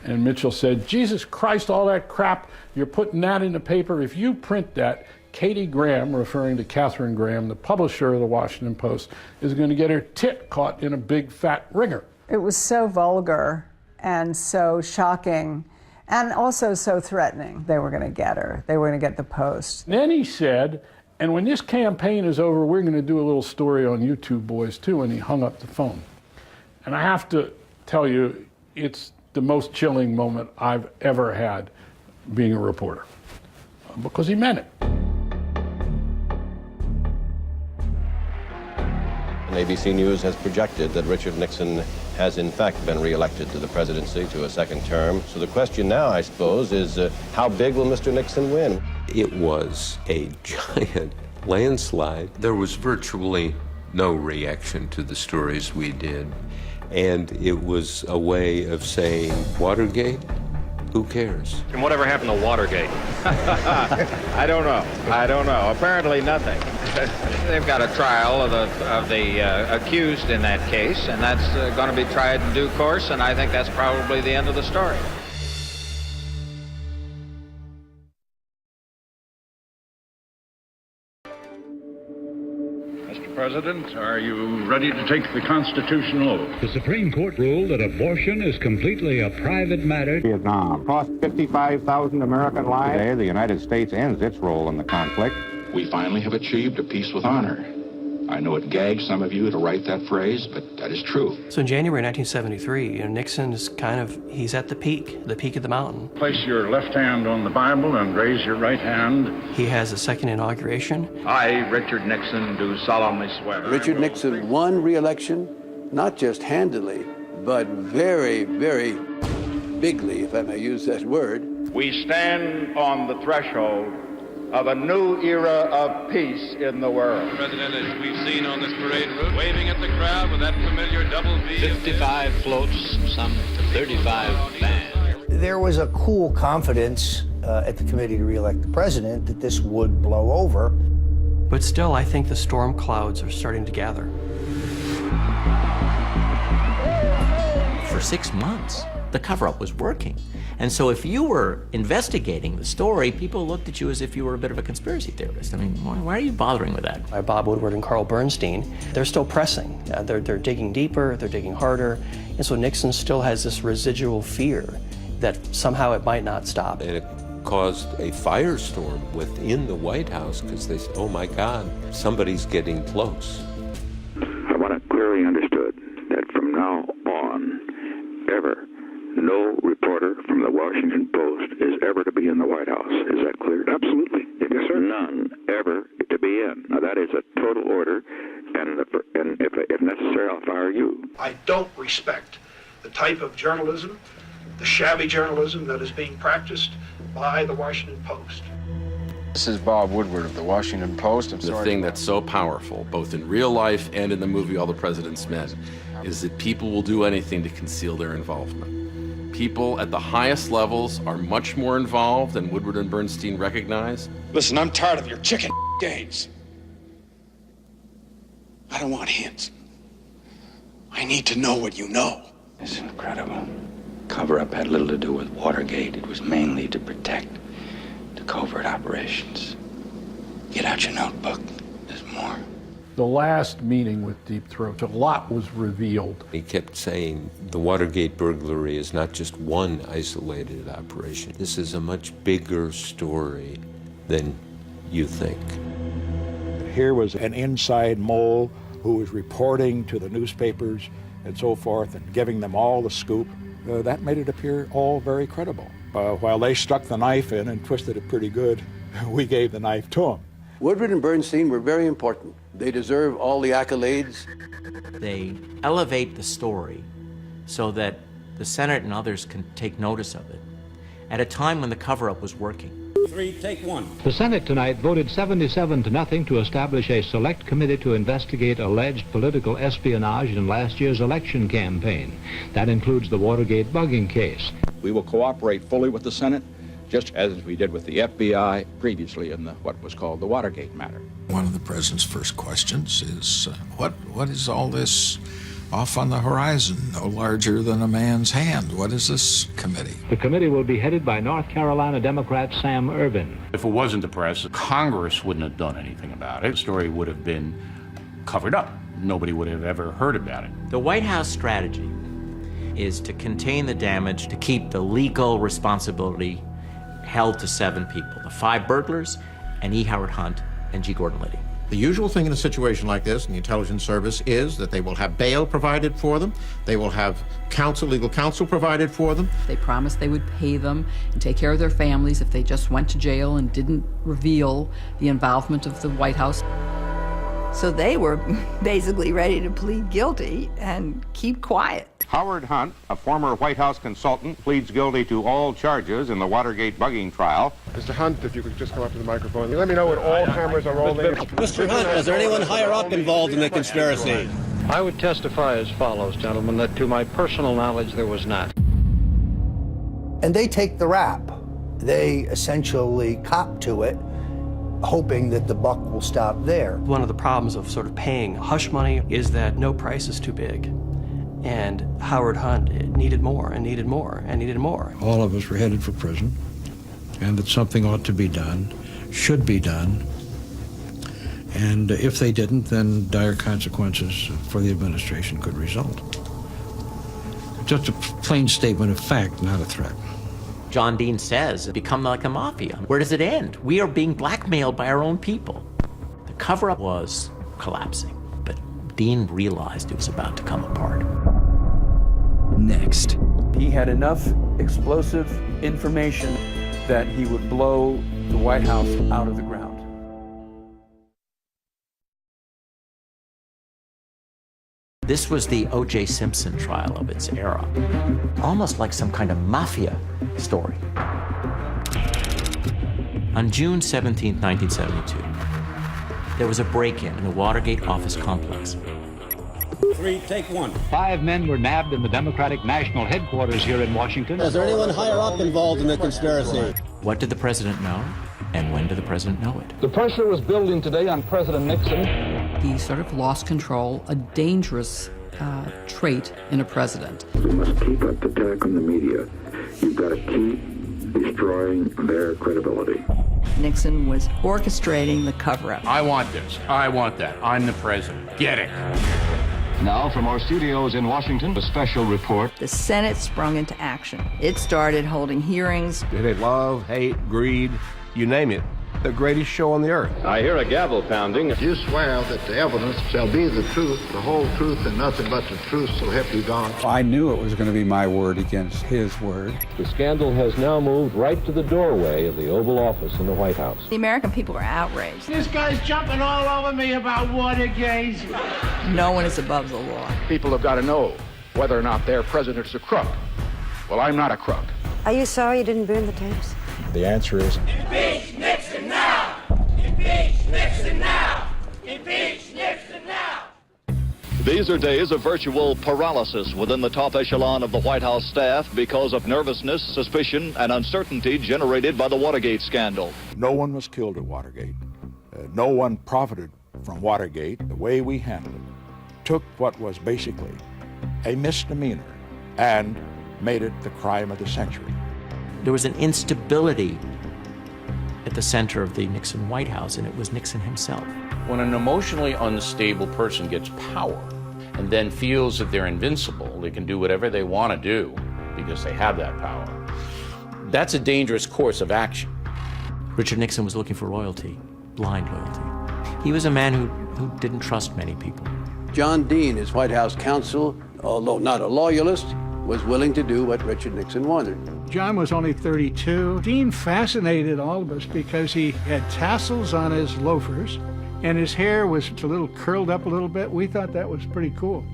Speaker 29: And Mitchell said, Jesus Christ, all that crap, you're putting that in the paper. If you print that, Katie Graham, referring to Katharine Graham, the publisher of the Washington Post, is going to get her tit caught in a big fat ringer.
Speaker 15: It was so vulgar and so shocking and also so threatening. They were going to get her. They were going to get the Post.
Speaker 29: Then he said, and when this campaign is over, we're going to do a little story on you two boys too, and he hung up the phone. And I have to tell you, it's the most chilling moment I've ever had being a reporter, because he meant it.
Speaker 17: ABC News has projected that Richard Nixon has in fact been reelected to the presidency to a second term. So the question now, I suppose, is how big will Mr. Nixon win?
Speaker 8: It was a giant landslide. There was virtually no reaction to the stories we did. And it was a way of saying, Watergate? Who cares?
Speaker 20: And whatever happened to Watergate?
Speaker 21: I don't know. Apparently nothing.
Speaker 20: They've got a trial of the accused in that case, and that's going to be tried in due course, and I think that's probably the end of the story.
Speaker 27: President, are you ready to take the constitutional oath?
Speaker 22: The Supreme Court ruled that abortion is completely a private matter.
Speaker 21: Vietnam cost 55,000 American lives. Today, the United States ends its role in the conflict.
Speaker 4: We finally have achieved a peace with honor. I know it gags some of you to write that phrase, but that is true.
Speaker 23: So in January 1973, Nixon is he's at the peak of the mountain.
Speaker 27: Place your left hand on the Bible and raise your right hand.
Speaker 23: He has a second inauguration.
Speaker 21: I, Richard Nixon, do solemnly swear.
Speaker 5: Richard Nixon won re-election, not just handily, but very, very bigly, if I may use that word.
Speaker 2: We stand on the threshold of a new era of peace in the world.
Speaker 10: The President, as we've seen on this parade route, waving at the crowd with that familiar double V.
Speaker 27: 55 floats, some 35 bands.
Speaker 12: There was a cool confidence at the committee to re-elect the president that this would blow over.
Speaker 23: But still, I think the storm clouds are starting to gather.
Speaker 1: For 6 months, the cover-up was working. And so if you were investigating the story, people looked at you as if you were a bit of a conspiracy theorist. I mean, why are you bothering with that?
Speaker 23: By Bob Woodward and Carl Bernstein, they're still pressing. They're digging deeper, they're digging harder. And so Nixon still has this residual fear that somehow it might not stop.
Speaker 8: And it caused a firestorm within the White House because they said, oh my God, somebody's getting close.
Speaker 4: I want it clearly understood that from now on, ever, no reporter from the Washington Post is ever to be in the White House. Is that clear? Absolutely. Yes, sir. None ever to be in. Now, that is a total order, and if necessary, I'll fire you.
Speaker 16: I don't respect the type of journalism, the shabby journalism that is being practiced by the Washington Post.
Speaker 6: This is Bob Woodward of the Washington Post.
Speaker 11: The thing that's so powerful, both in real life and in the movie All the President's Men, is that people will do anything to conceal their involvement. People at the highest levels are much more involved than Woodward and Bernstein recognize.
Speaker 16: Listen, I'm tired of your chicken games. I don't want hints. I need to know what you know.
Speaker 18: It's incredible. Cover-up had little to do with Watergate. It was mainly to protect the covert operations. Get out your notebook. There's more.
Speaker 29: The last meeting with Deep Throat, a lot was revealed.
Speaker 8: He kept saying the Watergate burglary is not just one isolated operation. This is a much bigger story than you think.
Speaker 21: Here was an inside mole who was reporting to the newspapers and so forth and giving them all the scoop. That made it appear all very credible. While they stuck the knife in and twisted it pretty good, we gave the knife to them.
Speaker 5: Woodward and Bernstein were very important. They deserve all the accolades.
Speaker 1: They elevate the story so that the Senate and others can take notice of it at a time when the cover-up was working.
Speaker 27: 3, take 1. The Senate tonight voted 77-0 to establish a select committee to investigate alleged political espionage in last year's election campaign. That includes the Watergate bugging case.
Speaker 21: We will cooperate fully with the Senate, just as we did with the FBI previously in what was called the Watergate matter.
Speaker 25: One of the president's first questions is, what is all this off on the horizon, no larger than a man's hand? What is this committee?
Speaker 27: The committee will be headed by North Carolina Democrat Sam Ervin.
Speaker 22: If it wasn't the press, Congress wouldn't have done anything about it. The story would have been covered up. Nobody would have ever heard about it.
Speaker 1: The White House strategy is to contain the damage, to keep the legal responsibility held to 7 people, the 5 burglars, and E. Howard Hunt and G. Gordon Liddy.
Speaker 25: The usual thing in a situation like this in the intelligence service is that they will have bail provided for them. They will have legal counsel provided for them.
Speaker 19: They promised they would pay them and take care of their families if they just went to jail and didn't reveal the involvement of the White House.
Speaker 7: So they were basically ready to plead guilty and keep quiet.
Speaker 21: Howard Hunt, a former White House consultant, pleads guilty to all charges in the Watergate bugging trial.
Speaker 24: Mr. Hunt, if you could just come up to the microphone. Let me know when all cameras are rolling.
Speaker 26: Mr. Hunt, is there anyone higher up involved in the conspiracy?
Speaker 20: I would testify as follows, gentlemen, that to my personal knowledge there was not.
Speaker 12: And they take the rap. They essentially cop to it, hoping that the buck will stop there.
Speaker 23: One of the problems of sort of paying hush money is that no price is too big. And Howard Hunt needed more and needed more and needed more.
Speaker 28: All of us were headed for prison, and that something ought to be done, should be done. And if they didn't, then dire consequences for the administration could result. Just a plain statement of fact, not a threat.
Speaker 1: John Dean says, become like a mafia. Where does it end? We are being blackmailed by our own people. The cover-up was collapsing, but Dean realized it was about to come apart.
Speaker 3: Next.
Speaker 30: He had enough explosive information that he would blow the White House out of the ground.
Speaker 1: This was the O.J. Simpson trial of its era, almost like some kind of mafia story. On June 17, 1972, there was a break-in the Watergate office complex.
Speaker 26: 3, take 1.
Speaker 27: 5 men were nabbed in the Democratic National Headquarters here in Washington.
Speaker 26: Is there anyone higher up involved in the conspiracy?
Speaker 1: What did the president know, and when did the president know it?
Speaker 30: The pressure was building today on President Nixon.
Speaker 19: He sort of lost control, a dangerous trait in a president.
Speaker 2: We must keep up the attack on the media. You've got to keep destroying their credibility.
Speaker 7: Nixon was orchestrating the cover-up.
Speaker 22: I want this. I want that. I'm the president. Get it.
Speaker 27: Now, from our studios in Washington, a special report.
Speaker 7: The Senate sprung into action. It started holding hearings.
Speaker 4: Did it love, hate, greed, you name it. The greatest show on the earth.
Speaker 6: I hear a gavel pounding.
Speaker 2: You swear that the evidence shall be the truth, the whole truth, and nothing but the truth, so help you God.
Speaker 9: I knew it was going to be my word against his word.
Speaker 30: The scandal has now moved right to the doorway of the Oval Office in the White House.
Speaker 7: The American people are outraged.
Speaker 10: This guy's jumping all over me about Watergate.
Speaker 7: No one is above the law.
Speaker 29: People have got to know whether or not their president's a crook. Well, I'm not a crook.
Speaker 11: Are you sorry you didn't burn the tapes?
Speaker 9: The answer is...
Speaker 10: Impeach Nixon now! Impeach Nixon now! Impeach Nixon now!
Speaker 13: These are days of virtual paralysis within the top echelon of the White House staff because of nervousness, suspicion, and uncertainty generated by the Watergate scandal.
Speaker 21: No one was killed at Watergate. No one profited from Watergate. The way we handled it took what was basically a misdemeanor and made it the crime of the century.
Speaker 1: There was an instability at the center of the Nixon White House, and it was Nixon himself.
Speaker 22: When an emotionally unstable person gets power and then feels that they're invincible, they can do whatever they want to do because they have that power, that's a dangerous course of action.
Speaker 1: Richard Nixon was looking for loyalty, blind loyalty. He was a man who didn't trust many people.
Speaker 5: John Dean, his White House counsel, although not a loyalist, was willing to do what Richard Nixon wanted.
Speaker 14: John was only 32. Dean fascinated all of us because he had tassels on his loafers and his hair was a little curled up a little bit. We thought that was pretty cool.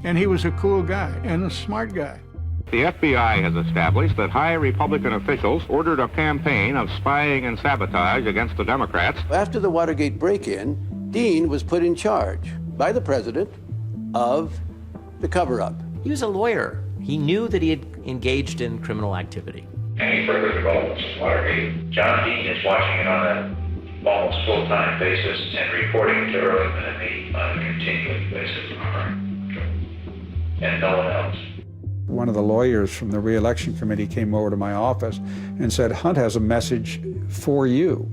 Speaker 14: And he was a cool guy and a smart guy.
Speaker 27: The FBI has established that high Republican officials ordered a campaign of spying and sabotage against the Democrats.
Speaker 5: After the Watergate break-in, Dean was put in charge by the president of the cover-up.
Speaker 1: He was a lawyer. He knew that he had engaged in criminal activity.
Speaker 15: Any further developments in Watergate? John Dean is watching it on an almost full-time basis and reporting to Ehrlichman on a continuing basis. And no one else.
Speaker 9: One of the lawyers from the re-election committee came over to my office and said, Hunt has a message for you,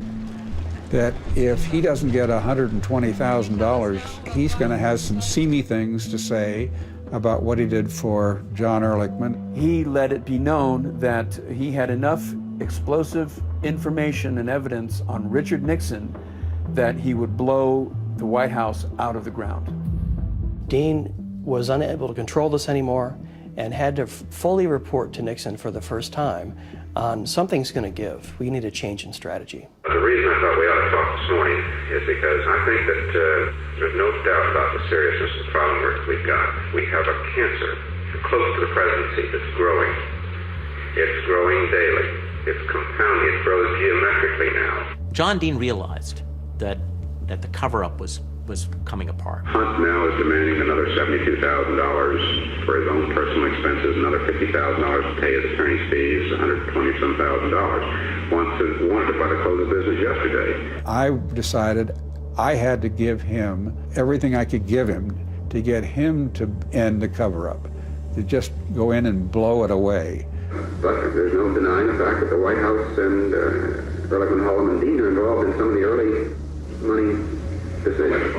Speaker 9: that if he doesn't get $120,000, he's going to have some seamy things to say about what he did for John Ehrlichman.
Speaker 30: He let it be known that he had enough explosive information and evidence on Richard Nixon that he would blow the White House out of the ground.
Speaker 23: Dean was unable to control this anymore and had to fully report to Nixon for the first time on something's going to give. We need a change in strategy.
Speaker 2: The reason I thought we ought to talk this morning is because I think that there's no doubt about the seriousness of the problem we've got. We have a cancer close to the presidency that's growing. It's growing daily. It's compounding. It grows geometrically now.
Speaker 1: John Dean realized that the cover-up was coming apart.
Speaker 2: Hunt now is demanding another $72,000 for his own personal expenses, another $50,000 to pay his attorney's fees, $120-some thousand. Wanted it by the close of business yesterday.
Speaker 9: I decided I had to give him everything I could give him to get him to end the cover-up, to just go in and blow it away.
Speaker 2: But there's no denying the fact that the White House and Ehrlichman, Hallam, and Dean are involved in some of the early money decisions.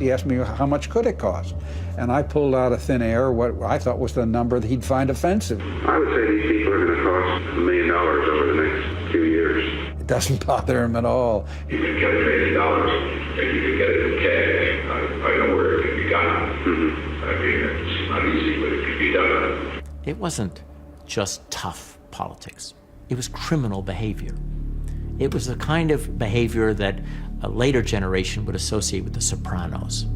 Speaker 9: He asked me how much could it cost, and I pulled out of thin air what I thought was the number that he'd find offensive.
Speaker 2: I would say these people are going to cost $1 million over the next few years.
Speaker 9: It doesn't bother him at all.
Speaker 2: You can get $1 million, and you can get it in cash. I know where it can be done. I mean, it's not easy, but it can be done.
Speaker 1: It wasn't just tough politics. It was criminal behavior. It was the kind of behavior that a later generation would associate with the Sopranos.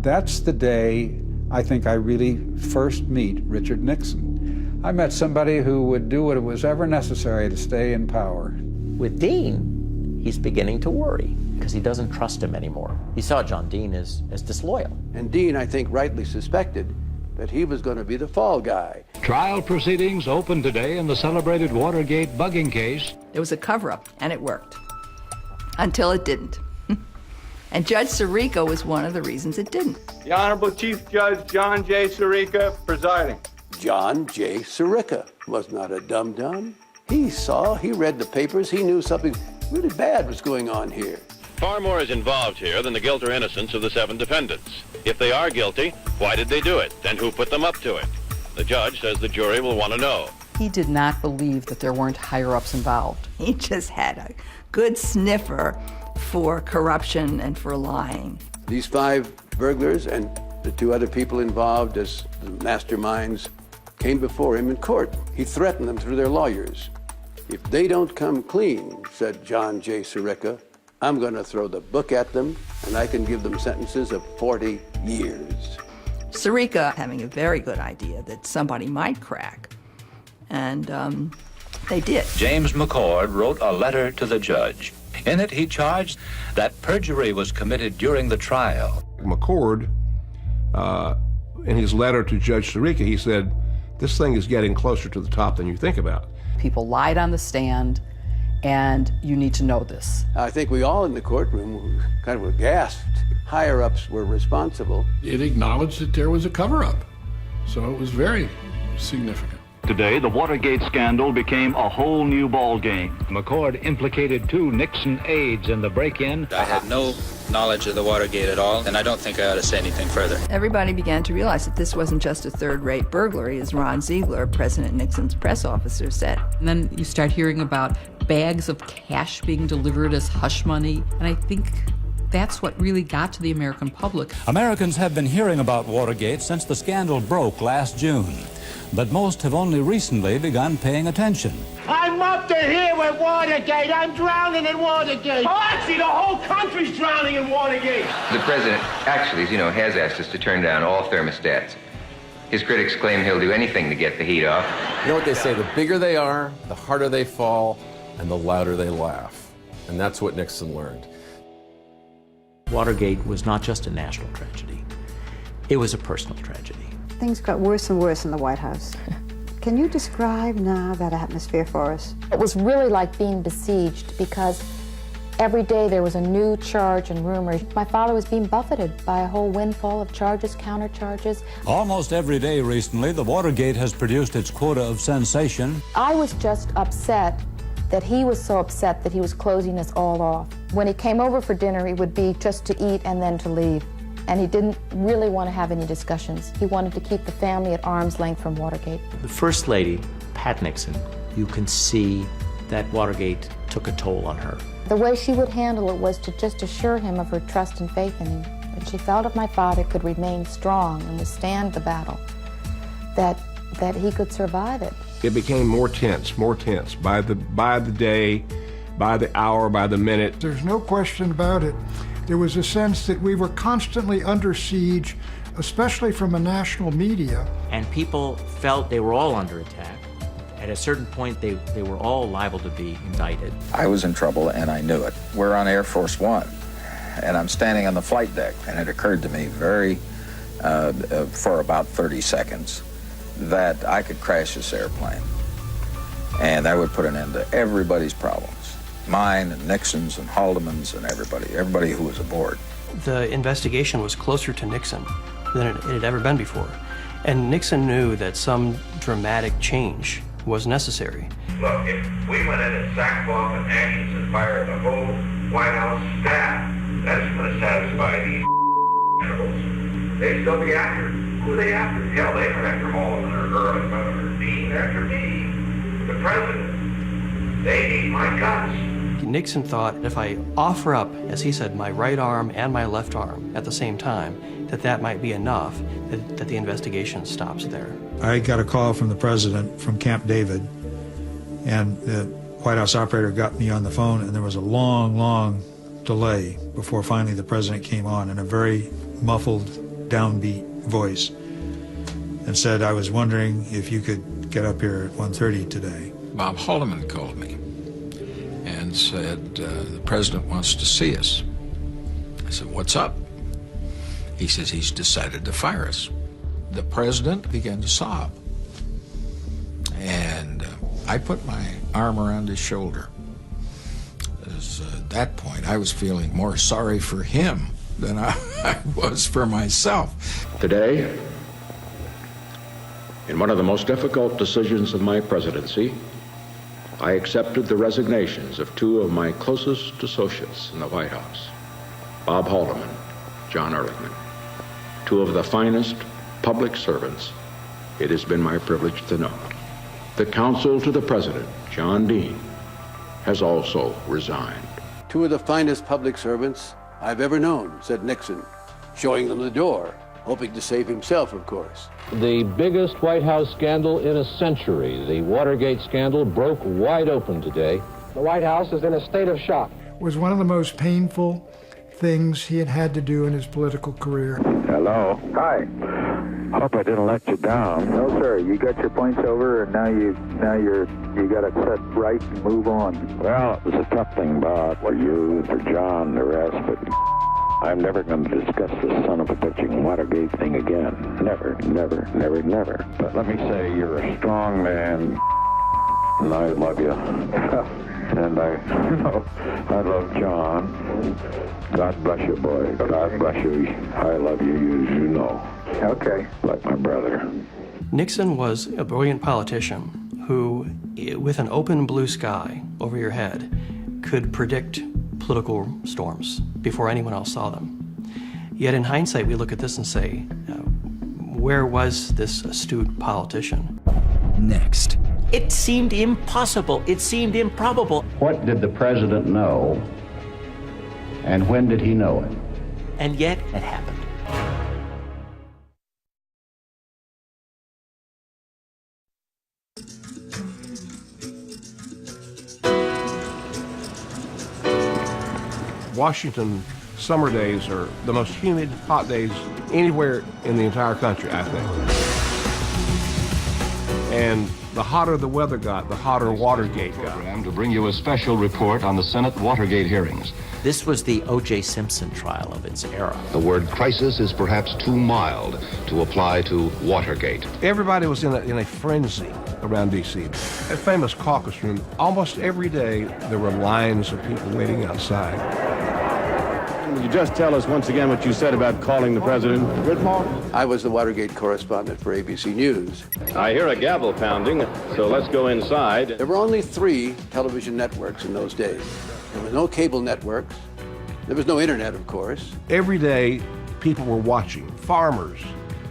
Speaker 9: That's the day I think I really first meet Richard Nixon. I met somebody who would do what was ever necessary to stay in power.
Speaker 1: With Dean, he's beginning to worry because he doesn't trust him anymore. He saw John Dean as disloyal.
Speaker 5: And Dean, I think, rightly suspected that he was going to be the fall guy.
Speaker 27: Trial proceedings opened today in the celebrated Watergate bugging case.
Speaker 7: It was a cover-up, and it worked. Until it didn't. And Judge Sirica was one of the reasons it didn't.
Speaker 6: The Honorable Chief Judge John J. Sirica presiding.
Speaker 5: John J. Sirica was not a dum-dum. He read the papers, he knew something really bad was going on here.
Speaker 8: Far more is involved here than the guilt or innocence of the 7 defendants. If they are guilty, why did they do it? And who put them up to it? The judge says the jury will want to know.
Speaker 19: He did not believe that there weren't higher-ups involved.
Speaker 7: He just had a good sniffer for corruption and for lying.
Speaker 5: These 5 burglars and the 2 other people involved as the masterminds came before him in court. He threatened them through their lawyers. If they don't come clean, said John J. Sirica, I'm going to throw the book at them, and I can give them sentences of 40 years.
Speaker 7: Sirica having a very good idea that somebody might crack, and they did.
Speaker 12: James McCord wrote a letter to the judge. In it, he charged that perjury was committed during the trial.
Speaker 4: McCord, in his letter to Judge Sirica, he said, this thing is getting closer to the top than you think about.
Speaker 19: People lied on the stand, and you need to know this.
Speaker 5: I think we all in the courtroom kind of gasped. Higher-ups were responsible.
Speaker 29: It acknowledged that there was a cover-up, so it was very significant.
Speaker 27: Today, the Watergate scandal became a whole new ballgame. McCord implicated 2 Nixon aides in the break-in.
Speaker 16: I had no knowledge of the Watergate at all, and I don't think I ought to say anything further.
Speaker 7: Everybody began to realize that this wasn't just a third-rate burglary, as Ron Ziegler, President Nixon's press officer, said.
Speaker 19: And then you start hearing about bags of cash being delivered as hush money, and I think that's what really got to the American public.
Speaker 27: Americans have been hearing about Watergate since the scandal broke last June, but most have only recently begun paying attention.
Speaker 10: I'm up to here with Watergate. I'm drowning in Watergate. Oh, actually, the whole country's drowning in Watergate.
Speaker 17: The president actually, as you know, has asked us to turn down all thermostats. His critics claim he'll do anything to get the heat off.
Speaker 18: You know what they say, the bigger they are, the harder they fall, and the louder they laugh. And that's what Nixon learned.
Speaker 1: Watergate was not just a national tragedy. It was a personal tragedy.
Speaker 11: Things got worse and worse in the White House. Can you describe now that atmosphere for us?
Speaker 20: It was really like being besieged because every day there was a new charge and rumor. My father was being buffeted by a whole windfall of charges, countercharges.
Speaker 27: Almost every day recently, the Watergate has produced its quota of sensation.
Speaker 20: I was just upset that he was so upset that he was closing us all off. When he came over for dinner, it would be just to eat and then to leave. And he didn't really want to have any discussions. He wanted to keep the family at arm's length from Watergate.
Speaker 1: The First Lady, Pat Nixon, you can see that Watergate took a toll on her.
Speaker 20: The way she would handle it was to just assure him of her trust and faith in him. That she felt if my father could remain strong and withstand the battle, that he could survive it.
Speaker 4: It became more tense by the day, by the hour, by the minute.
Speaker 14: There's no question about it. There was a sense that we were constantly under siege, especially from a national media.
Speaker 1: And people felt they were all under attack. At a certain point, they were all liable to be indicted.
Speaker 24: I was in trouble, and I knew it. We're on Air Force One, and I'm standing on the flight deck, and it occurred to me for about 30 seconds that I could crash this airplane, and that would put an end to everybody's problems. Mine and Nixon's and Haldeman's and everybody who was aboard.
Speaker 23: The investigation was closer to Nixon than it had ever been before. And Nixon knew that some dramatic change was necessary.
Speaker 2: Look, if we went in and sackcloth and ashes and fired the whole White House staff, that's going to satisfy these animals. They'd still be after. Who are they after? Hell, they're after Haldeman or Ehrlich or Dean. They're after me, the president. They need my guts.
Speaker 23: Nixon thought if I offer up, as he said, my right arm and my left arm at the same time, that might be enough, that the investigation stops there.
Speaker 25: I got a call from the president from Camp David, and the White House operator got me on the phone, and there was a long, long delay before finally the president came on in a very muffled downbeat voice and said, I was wondering if you could get up here at 1:30 today.
Speaker 3: Bob Haldeman called me and said, the president wants to see us. I said, what's up? He says he's decided to fire us. The president began to sob. And I put my arm around his shoulder. At that point, I was feeling more sorry for him than I was for myself.
Speaker 6: Today, in one of the most difficult decisions of my presidency, I accepted the resignations of two of my closest associates in the White House, Bob Haldeman, John Ehrlichman, two of the finest public servants it has been my privilege to know. The counsel to the president, John Dean, has also resigned.
Speaker 5: Two of the finest public servants I've ever known, said Nixon, showing them the door, hoping to save himself, of course.
Speaker 9: The biggest White House scandal in a century, the Watergate scandal, broke wide open today.
Speaker 13: The White House is in a state of shock.
Speaker 14: It was one of the most painful things he had to do in his political career.
Speaker 15: Hello. Hi. Hope I didn't let you down. No, sir. You got your points over, and now you got to set right and move on. Well, it was a tough thing, Bob, for you, for John, the rest, but I'm never going to discuss this son of a bitching Watergate thing again. Never, never, never, never. But let me say, you're a strong man, and I love you. And I love John. God bless you, boy. God bless you. I love you, as you know. Okay. Like my brother.
Speaker 23: Nixon was a brilliant politician who, with an open blue sky over your head, could predict political storms before anyone else saw them. Yet in hindsight, we look at this and say, where was this astute politician?
Speaker 1: Next. It seemed impossible. It seemed improbable.
Speaker 9: What did the president know, and when did he know it?
Speaker 1: And yet it happened.
Speaker 4: Washington summer days are the most humid, hot days anywhere in the entire country, I think. And the hotter the weather got, the hotter Watergate got.
Speaker 21: To bring you a special report on the Senate Watergate hearings.
Speaker 1: This was the O.J. Simpson trial of its era.
Speaker 21: The word crisis is perhaps too mild to apply to Watergate.
Speaker 4: Everybody was in a frenzy around D.C. That famous caucus room, almost every day there were lines of people waiting outside.
Speaker 22: Will you just tell us once again what you said about calling the president?
Speaker 5: Good morning. I was the Watergate correspondent for ABC News.
Speaker 22: I hear a gavel pounding, so let's go inside.
Speaker 5: There were only 3 television networks in those days. There were no cable networks. There was no internet, of course.
Speaker 4: Every day, people were watching. Farmers,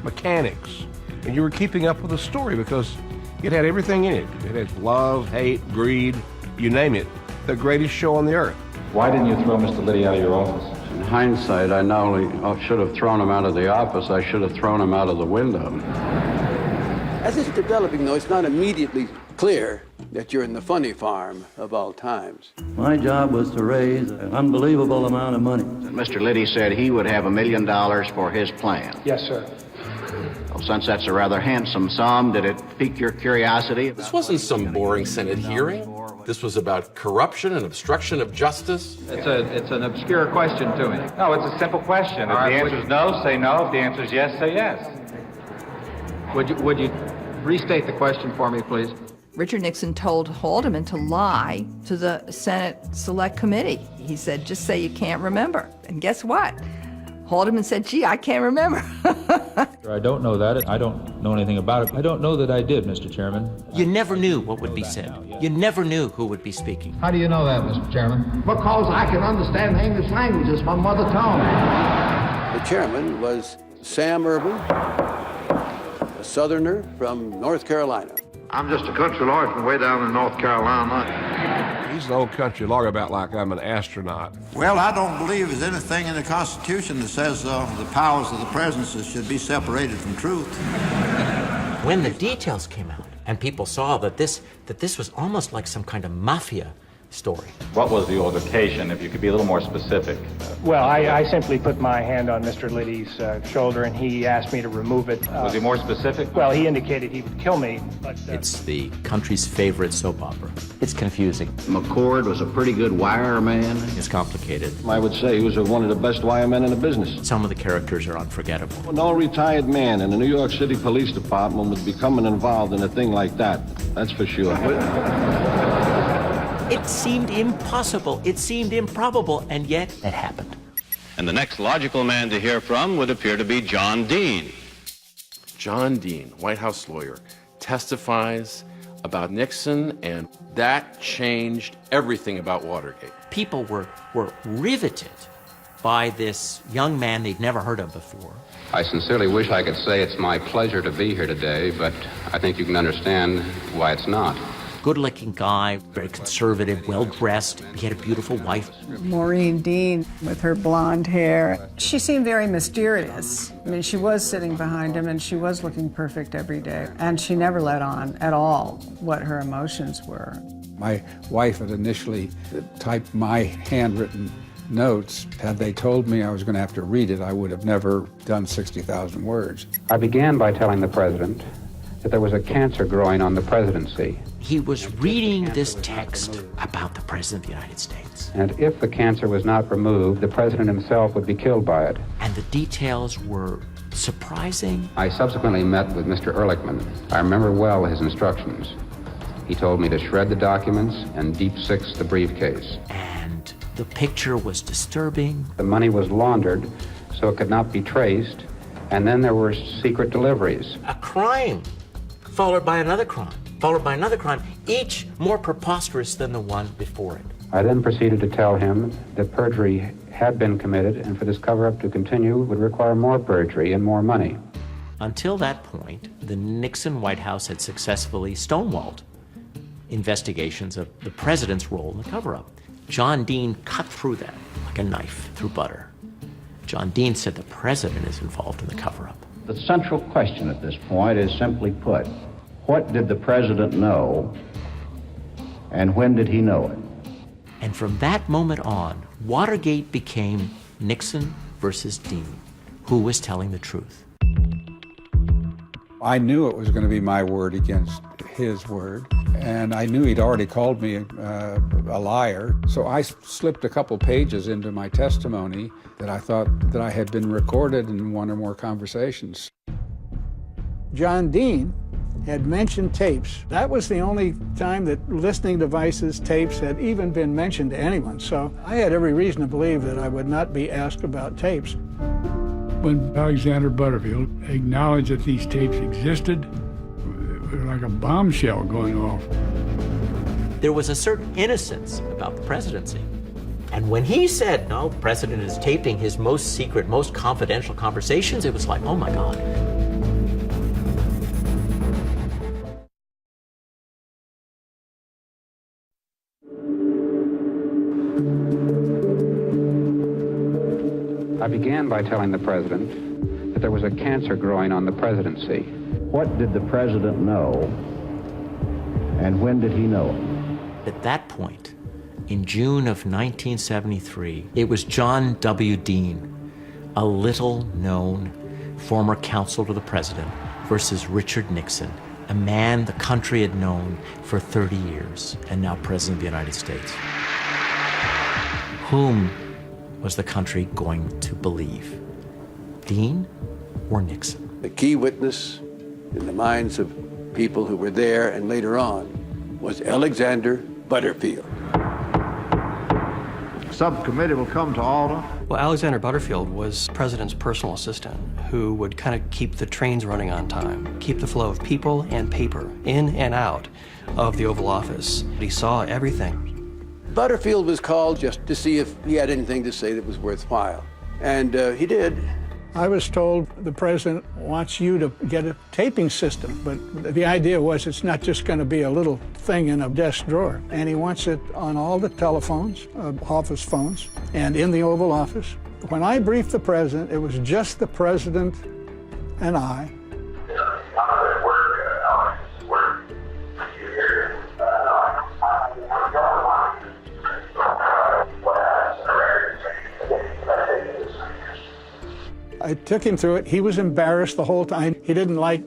Speaker 4: mechanics. And you were keeping up with the story because it had everything in it. It had love, hate, greed, you name it. The greatest show on the earth.
Speaker 9: Why didn't you throw Mr. Liddy out of your office?
Speaker 13: In hindsight, I not only should have thrown him out of the office, I should have thrown him out of the window.
Speaker 5: As it's developing, though, it's not immediately clear that you're in the funny farm of all times.
Speaker 13: My job was to raise an unbelievable amount of money.
Speaker 26: Mr. Liddy said he would have $1 million for his plan.
Speaker 13: Yes, sir.
Speaker 26: Well, since that's a rather handsome sum, did it pique your curiosity?
Speaker 18: This wasn't some boring Senate hearing. This was about corruption and obstruction of justice.
Speaker 16: It's an obscure question to me. No, it's a simple question. If the answer is no, say no. If the answer is yes, say yes. Would you restate the question for me, please?
Speaker 7: Richard Nixon told Haldeman to lie to the Senate Select Committee. He said, just say you can't remember. And guess what? Haldeman said, gee, I can't remember.
Speaker 28: I don't know that. I don't know anything about it. I don't know that I did, Mr. Chairman.
Speaker 1: You never knew what would be said. You never knew who would be speaking.
Speaker 28: How do you know that, Mr. Chairman?
Speaker 10: Because I can understand the English language. It's my mother tongue.
Speaker 5: The chairman was Sam Urban, a Southerner from North Carolina.
Speaker 15: I'm just a country lawyer from way down in North Carolina.
Speaker 4: He's an old country lawyer about like I'm an astronaut.
Speaker 15: Well, I don't believe there's anything in the Constitution that says the powers of the presidency should be separated from truth.
Speaker 1: When the details came out and people saw that this was almost like some kind of mafia story.
Speaker 28: What was the altercation, if you could be a little more specific?
Speaker 8: Well, I simply put my hand on Mr. Liddy's shoulder, and he asked me to remove it.
Speaker 28: Was he more specific?
Speaker 8: Well, he indicated he would kill me. But,
Speaker 1: It's the country's favorite soap opera. It's confusing.
Speaker 26: McCord was a pretty good wire man.
Speaker 1: It's complicated.
Speaker 22: I would say he was one of the best wiremen in the business.
Speaker 1: Some of the characters are unforgettable.
Speaker 22: No retired man in the New York City Police Department would be coming involved in a thing like that. That's for sure.
Speaker 1: It seemed impossible. It seemed improbable, and yet it happened.
Speaker 11: And the next logical man to hear from would appear to be John Dean.
Speaker 18: John Dean, White House lawyer, testifies about Nixon, and that changed everything about Watergate.
Speaker 1: People were riveted by this young man they'd never heard of before.
Speaker 13: I sincerely wish I could say it's my pleasure to be here today, but I think you can understand why it's not.
Speaker 1: Good-looking guy, very conservative, well-dressed. He had a beautiful wife.
Speaker 12: Maureen Dean with her blonde hair. She seemed very mysterious. I mean, she was sitting behind him and she was looking perfect every day. And she never let on at all what her emotions were.
Speaker 17: My wife had initially typed my handwritten notes. Had they told me I was going to have to read it, I would have never done 60,000 words.
Speaker 13: I began by telling the president that there was a cancer growing on the presidency.
Speaker 1: He was reading this text about the President of the United States.
Speaker 13: And if the cancer was not removed, the president himself would be killed by it.
Speaker 1: And the details were surprising.
Speaker 13: I subsequently met with Mr. Ehrlichman. I remember well his instructions. He told me to shred the documents and deep six the briefcase.
Speaker 1: And the picture was disturbing.
Speaker 13: The money was laundered so it could not be traced. And then there were secret deliveries.
Speaker 1: A crime followed by another crime, followed by another crime, each more preposterous than the one before it.
Speaker 13: I then proceeded to tell him that perjury had been committed, and for this cover-up to continue would require more perjury and more money.
Speaker 1: Until that point, the Nixon White House had successfully stonewalled investigations of the president's role in the cover-up. John Dean cut through that like a knife through butter. John Dean said the president is involved in the cover-up.
Speaker 26: The central question at this point is simply put, what did the president know, and when did he know it?
Speaker 1: And from that moment on, Watergate became Nixon versus Dean. Who was telling the truth?
Speaker 17: I knew it was going to be my word against his word, and I knew he'd already called me a liar. So I slipped a couple pages into my testimony that I thought that I had been recorded in one or more conversations.
Speaker 14: John Dean had mentioned tapes. That was the only time that listening devices, tapes, had even been mentioned to anyone. So I had every reason to believe that I would not be asked about tapes.
Speaker 19: When Alexander Butterfield acknowledged that these tapes existed, it was like a bombshell going off.
Speaker 1: There was a certain innocence about the presidency. And when he said, no, the president is taping his most secret, most confidential conversations, it was like, oh my God.
Speaker 13: I began by telling the president that there was a cancer growing on the presidency.
Speaker 26: What did the president know, and when did he know it?
Speaker 1: At that point, in June of 1973, it was John W. Dean, a little-known former counsel to the president, versus Richard Nixon, a man the country had known for 30 years, and now President of the United States. Whom was the country going to believe? Dean or Nixon?
Speaker 5: The key witness in the minds of people who were there and later on was Alexander Butterfield.
Speaker 20: Subcommittee will come to order.
Speaker 23: Well, Alexander Butterfield was the president's personal assistant who would kind of keep the trains running on time, keep the flow of people and paper in and out of the Oval Office. He saw everything.
Speaker 5: Butterfield was called just to see if he had anything to say that was worthwhile. And he did.
Speaker 14: I was told the president wants you to get a taping system, but the idea was it's not just going to be a little thing in a desk drawer. And he wants it on all the telephones, office phones, and in the Oval Office. When I briefed the president, it was just the president and I. I took him through it. He was embarrassed the whole time. He didn't like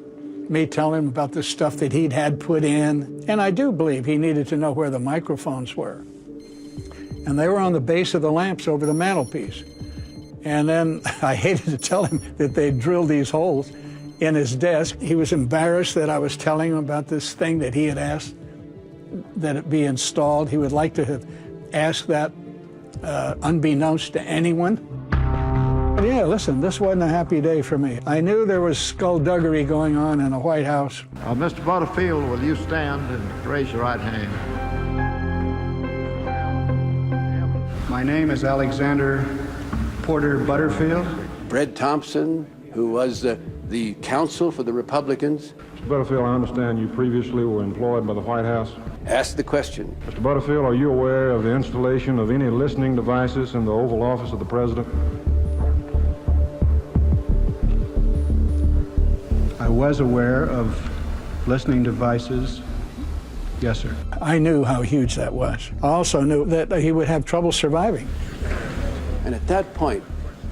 Speaker 14: me telling him about the stuff that he'd had put in. And I do believe he needed to know where the microphones were. And they were on the base of the lamps over the mantelpiece. And then I hated to tell him that they'd drilled these holes in his desk. He was embarrassed that I was telling him about this thing that he had asked that it be installed. He would like to have asked that unbeknownst to anyone. But yeah, listen, this wasn't a happy day for me. I knew there was skullduggery going on in the White House.
Speaker 20: Mr. Butterfield, will you stand and raise your right hand?
Speaker 2: My name is Alexander Porter Butterfield.
Speaker 5: Fred Thompson, who was the counsel for the Republicans.
Speaker 3: Mr. Butterfield, I understand you previously were employed by the White House.
Speaker 5: Asked the question.
Speaker 3: Mr. Butterfield, are you aware of the installation of any listening devices in the Oval Office of the President?
Speaker 2: I was aware of listening devices. Yes, sir.
Speaker 14: I knew how huge that was. I also knew that he would have trouble surviving.
Speaker 5: And at that point,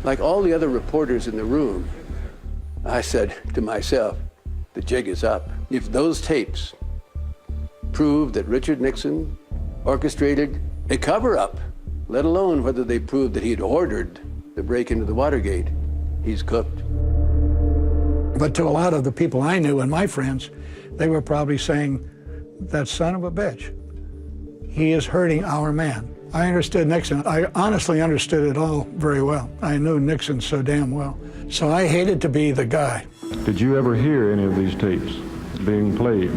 Speaker 5: like all the other reporters in the room, I said to myself, the jig is up. If those tapes prove that Richard Nixon orchestrated a cover-up, let alone whether they proved that he had ordered the break into the Watergate, he's cooked.
Speaker 14: But to a lot of the people I knew and my friends, they were probably saying, that son of a bitch, he is hurting our man. I understood Nixon. I honestly understood it all very well. I knew Nixon so damn well. So I hated to be the guy.
Speaker 3: Did you ever hear any of these tapes being played?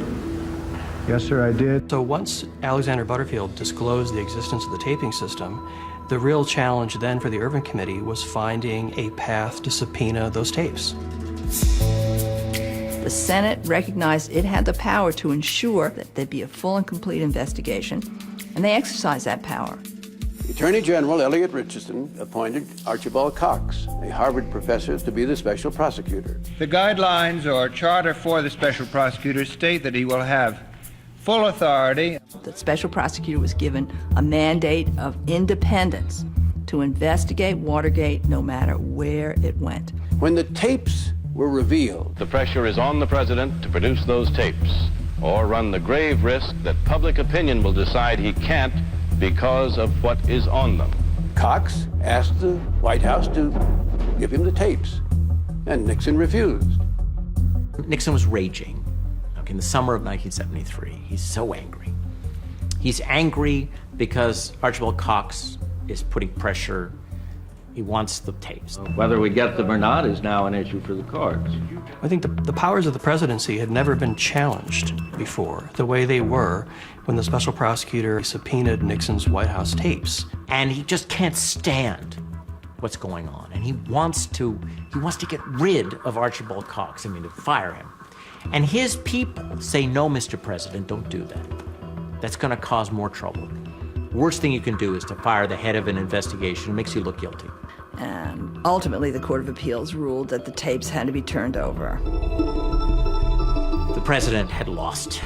Speaker 2: Yes, sir, I did.
Speaker 23: So once Alexander Butterfield disclosed the existence of the taping system, the real challenge then for the Ervin Committee was finding a path to subpoena those tapes.
Speaker 7: The Senate recognized it had the power to ensure that there'd be a full and complete investigation, and they exercised that power.
Speaker 5: Attorney General Elliot Richardson appointed Archibald Cox, a Harvard professor, to be the special prosecutor.
Speaker 6: The guidelines or charter for the special prosecutor state that he will have full authority.
Speaker 7: The special prosecutor was given a mandate of independence to investigate Watergate no matter where it went.
Speaker 5: When the tapes were revealed,
Speaker 11: the pressure is on the president to produce those tapes, or run the grave risk that public opinion will decide he can't because of what is on them.
Speaker 5: Cox asked the White House to give him the tapes, and Nixon refused.
Speaker 1: Nixon was raging. In the summer of 1973, he's so angry. He's angry because Archibald Cox is putting pressure. He wants the tapes.
Speaker 9: Whether we get them or not is now an issue for the courts.
Speaker 23: I think the powers of the presidency had never been challenged before, the way they were when the special prosecutor subpoenaed Nixon's White House tapes.
Speaker 1: And he just can't stand what's going on. And he wants to get rid of Archibald Cox, to fire him. And his people say, no, Mr. President, don't do that. That's going to cause more trouble. Worst thing you can do is to fire the head of an investigation. It makes you look guilty.
Speaker 7: And ultimately, the Court of Appeals ruled that the tapes had to be turned over.
Speaker 1: The president had lost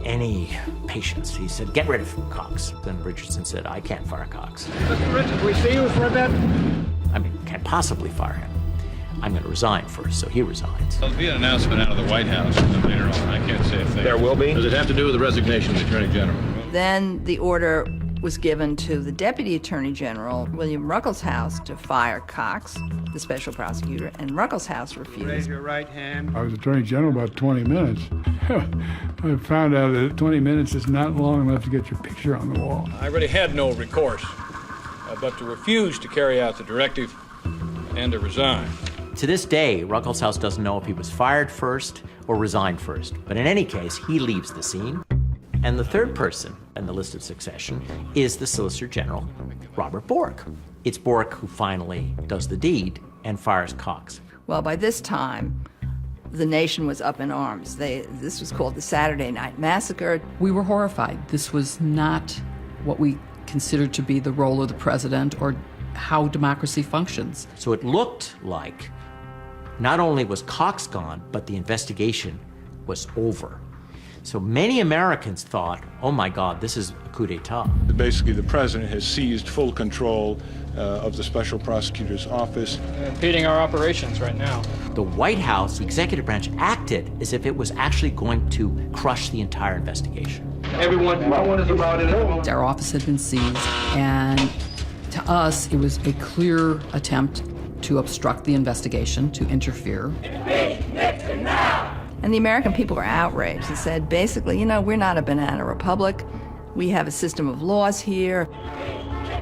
Speaker 1: any patience. He said, get rid of Cox. Then Richardson said, I can't fire Cox.
Speaker 10: Mr. Richards, we see you for a bit?
Speaker 1: Can't possibly fire him. I'm going to resign first, so he resigns.
Speaker 21: There'll be an announcement out of the White House later on. I can't say a thing.
Speaker 22: There will be?
Speaker 21: Does it have to do with the resignation of the Attorney General?
Speaker 7: Then the order was given to the Deputy Attorney General, William Ruckelshaus, to fire Cox, the special prosecutor, and Ruckelshaus refused.
Speaker 6: Raise your right hand.
Speaker 19: I was Attorney General about 20 minutes. I found out that 20 minutes is not long enough to get your picture on the wall.
Speaker 21: I really had no recourse but to refuse to carry out the directive and to resign.
Speaker 1: To this day, Ruckelshaus doesn't know if he was fired first or resigned first. But in any case, he leaves the scene. And the third person in the list of succession is the Solicitor General, Robert Bork. It's Bork who finally does the deed and fires Cox.
Speaker 7: Well, by this time, the nation was up in arms. This was called the Saturday Night Massacre.
Speaker 24: We were horrified. This was not what we considered to be the role of the president or how democracy functions.
Speaker 1: So it looked like not only was Cox gone, but the investigation was over. So many Americans thought, oh my God, this is a coup d'etat.
Speaker 3: Basically, the president has seized full control
Speaker 4: of the Special Prosecutor's Office.
Speaker 21: Impeding our operations right now.
Speaker 1: The White House, the executive branch, acted as if it was actually going to crush the entire investigation.
Speaker 10: Everyone, my one is about it.
Speaker 24: Our office had been seized, and to us, it was a clear attempt to obstruct the investigation, to interfere.
Speaker 7: And the American people were outraged and said, basically, you know, we're not a banana republic. We have a system of laws here.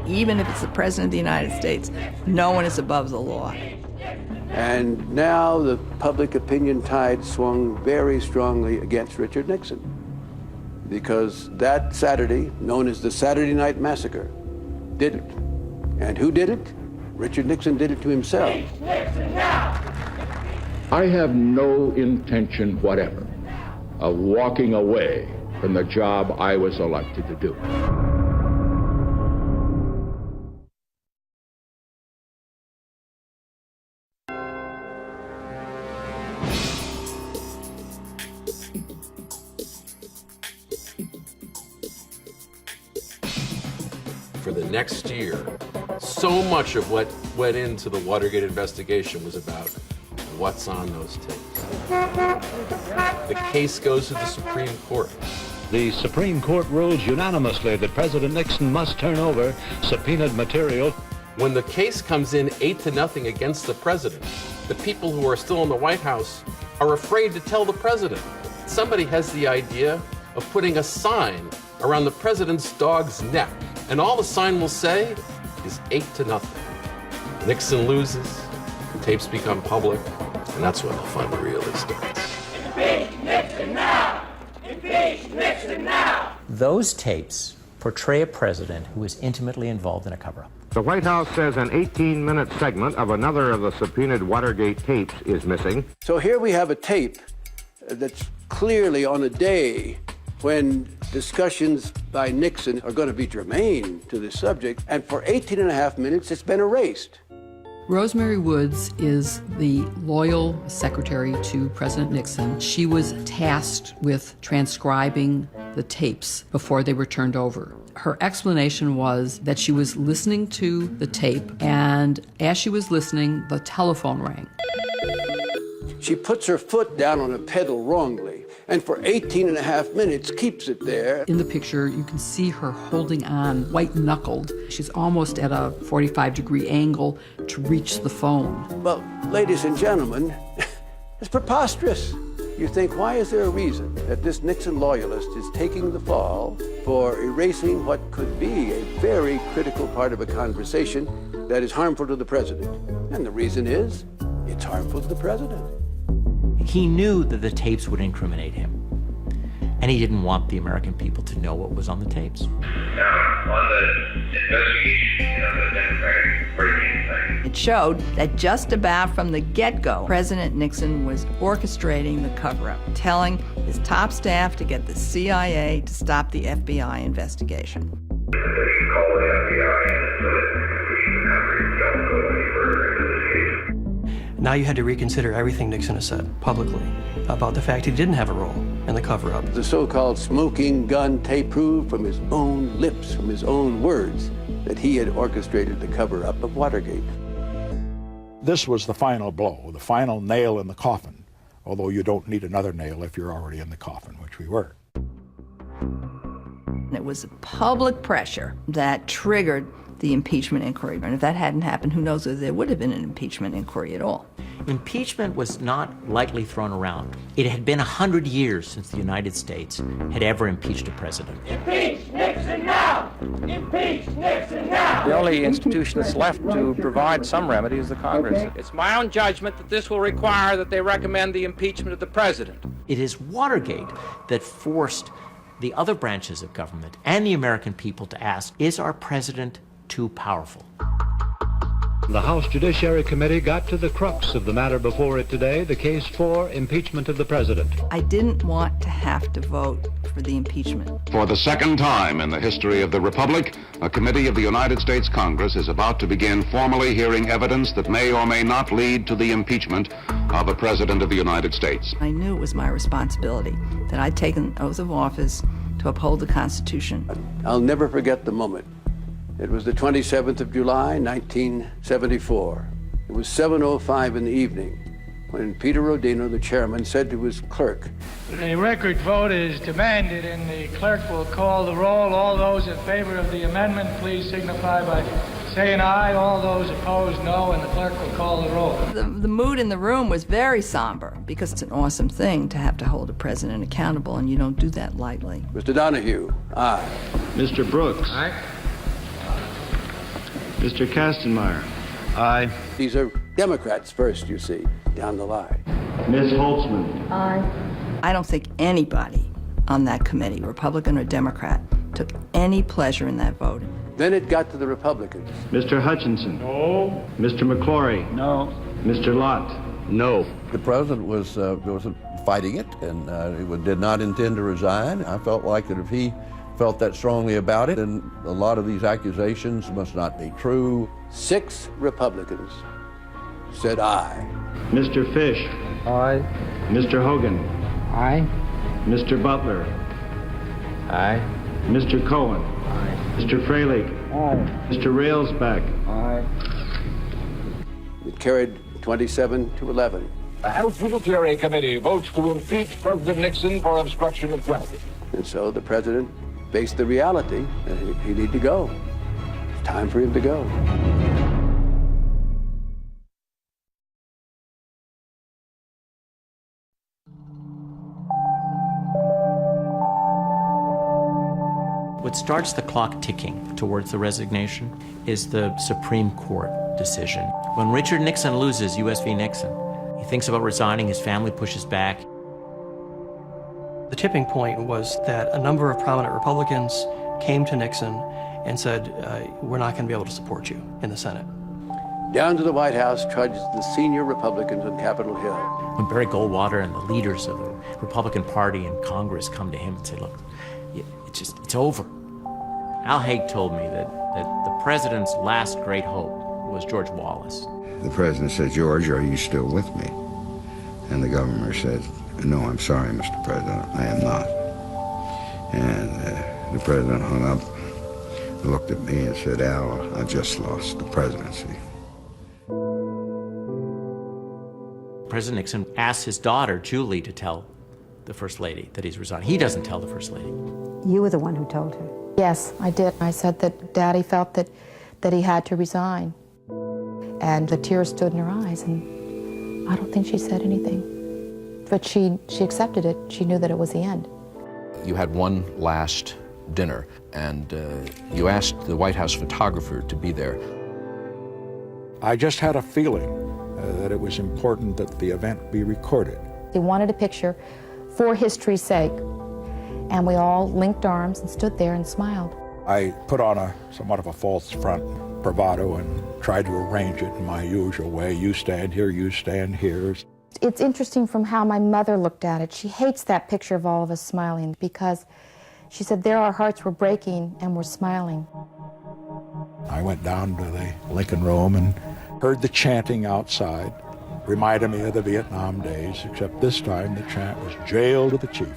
Speaker 7: Even if it's the President of the United States, no one is above the law.
Speaker 5: And now the public opinion tide swung very strongly against Richard Nixon, because that Saturday, known as the Saturday Night Massacre, did it. And who did it? Richard Nixon did it to himself.
Speaker 22: I have no intention whatever of walking away from the job I was elected to do.
Speaker 8: For the next year, so much of what went into the Watergate investigation was about what's on those tapes. The case goes to the Supreme Court.
Speaker 15: The Supreme Court rules unanimously that President Nixon must turn over subpoenaed material.
Speaker 8: When the case comes in 8-0 against the president, the people who are still in the White House are afraid to tell the president. Somebody has the idea of putting a sign around the president's dog's neck, and all the sign will say is 8-0. Nixon loses, the tapes become public, and that's when the fun really starts.
Speaker 10: Impeach Nixon now! Impeach Nixon now!
Speaker 1: Those tapes portray a president who was intimately involved in a cover-up.
Speaker 16: The White House says an 18-minute segment of another of the subpoenaed Watergate tapes is missing.
Speaker 5: So here we have a tape that's clearly on a day when discussions by Nixon are going to be germane to this subject, and for 18.5 minutes it's been erased.
Speaker 24: Rosemary Woods is the loyal secretary to President Nixon. She was tasked with transcribing the tapes before they were turned over. Her explanation was that she was listening to the tape, and as she was listening, the telephone rang.
Speaker 5: She puts her foot down on a pedal wrongly, and for 18.5 minutes keeps it there.
Speaker 24: In the picture, you can see her holding on, white-knuckled. She's almost at a 45-degree angle to reach the phone.
Speaker 5: Well, ladies and gentlemen, it's preposterous. You think, why is there a reason that this Nixon loyalist is taking the fall for erasing what could be a very critical part of a conversation that is harmful to the president? And the reason is, it's harmful to the president.
Speaker 1: He knew that the tapes would incriminate him, and he didn't want the American people to know what was on the tapes.
Speaker 18: Now, on the investigation of the Democratic break-in thing.
Speaker 7: It showed that just about from the get-go, President Nixon was orchestrating the cover-up, telling his top staff to get the CIA to stop the FBI investigation.
Speaker 18: They should call the FBI so that we shouldn't have to don't go any further into this case.
Speaker 23: Now you had to reconsider everything Nixon has said publicly about the fact he didn't have a role in the cover-up.
Speaker 5: The so-called smoking gun tape proved from his own lips, from his own words, that he had orchestrated the cover-up of Watergate.
Speaker 25: This was the final blow, the final nail in the coffin, although you don't need another nail if you're already in the coffin, which we were.
Speaker 7: It was public pressure that triggered the impeachment inquiry. And if that hadn't happened, who knows whether there would have been an impeachment inquiry at all.
Speaker 1: Impeachment was not lightly thrown around. It had been 100 years since the United States had ever impeached a president.
Speaker 10: Impeach Nixon now! Impeach Nixon now!
Speaker 27: The only institution that's left to provide some remedy is the Congress. It's my own judgment that this will require that they recommend the impeachment of the president.
Speaker 1: It is Watergate that forced the other branches of government and the American people to ask, is our president too powerful?
Speaker 15: The House Judiciary Committee got to the crux of the matter before it today, the case for impeachment of the president.
Speaker 7: I didn't want to have to vote for the impeachment.
Speaker 22: For the second time in the history of the Republic, a committee of the United States Congress is about to begin formally hearing evidence that may or may not lead to the impeachment of a president of the United States.
Speaker 7: I knew it was my responsibility, that I'd taken an oath of office to uphold the Constitution.
Speaker 5: I'll never forget the moment It was the 27th of July, 1974. It was 7:05 in the evening when Peter Rodino, the chairman, said to his clerk,
Speaker 2: "The record vote is demanded, and the clerk will call the roll. All those in favor of the amendment, please signify by saying aye. All those opposed, no, and the clerk will call the roll."
Speaker 7: The mood in the room was very somber because it's an awesome thing to have to hold a president accountable, and you don't do that lightly.
Speaker 5: Mr. Donahue, aye.
Speaker 12: Mr. Brooks.
Speaker 2: Aye.
Speaker 12: Mr. Kastenmeier. Aye.
Speaker 5: These are Democrats first, you see, down the line.
Speaker 12: Ms. Holtzman.
Speaker 7: Aye. I don't think anybody on that committee, Republican or Democrat, took any pleasure in that vote.
Speaker 5: Then it got to the Republicans.
Speaker 12: Mr. Hutchinson.
Speaker 2: No.
Speaker 12: Mr. McClory.
Speaker 2: No.
Speaker 12: Mr. Lott.
Speaker 13: No. The president was fighting it and he did not intend to resign. I felt like that if he felt that strongly about it, then a lot of these accusations must not be true.
Speaker 5: 6 Republicans said aye.
Speaker 12: Mr. Fish.
Speaker 2: Aye.
Speaker 12: Mr. Hogan.
Speaker 2: Aye.
Speaker 12: Mr. Butler.
Speaker 2: Aye.
Speaker 12: Mr. Cohen.
Speaker 2: Aye.
Speaker 12: Mr. Freilich.
Speaker 2: Aye.
Speaker 12: Mr. Railsback.
Speaker 2: Aye.
Speaker 5: It carried 27-11.
Speaker 10: The House Judiciary Committee votes to impeach President Nixon for obstruction of justice.
Speaker 5: And so the president faced the reality that he needed to go. It's time for him to go.
Speaker 1: What starts the clock ticking towards the resignation is the Supreme Court decision. When Richard Nixon loses U.S. v. Nixon, he thinks about resigning, his family pushes back.
Speaker 23: The tipping point was that a number of prominent Republicans came to Nixon and said, we're not going to be able to support you in the Senate.
Speaker 5: Down to the White House trudged the senior Republicans on Capitol Hill.
Speaker 1: When Barry Goldwater and the leaders of the Republican Party in Congress come to him and say, look, it's over. Al Haig told me that the president's last great hope was George Wallace.
Speaker 14: The president said, "George, are you still with me?" And the governor said, "No, I'm sorry, Mr. President, I am not." And the president hung up, looked at me and said, "Al, I just lost the presidency."
Speaker 1: President Nixon asked his daughter, Julie, to tell the First Lady that he's resigning. He doesn't tell the First Lady.
Speaker 17: You were the one who told her.
Speaker 20: Yes, I did. I said that Daddy felt that he had to resign. And the tears stood in her eyes, and I don't think she said anything. But she accepted it. She knew that it was the end.
Speaker 26: You had one last dinner, and you asked the White House photographer to be there.
Speaker 25: I just had a feeling that it was important that the event be recorded.
Speaker 20: They wanted a picture for history's sake, and we all linked arms and stood there and smiled.
Speaker 25: I put on somewhat of a false front, bravado, and tried to arrange it in my usual way. You stand here, you stand here.
Speaker 20: It's interesting from how my mother looked at it. She hates that picture of all of us smiling because she said there our hearts were breaking and we're smiling.
Speaker 25: I went down to the Lincoln Room and heard the chanting outside. Reminded me of the Vietnam days, except this time the chant was "Jail to the Chief,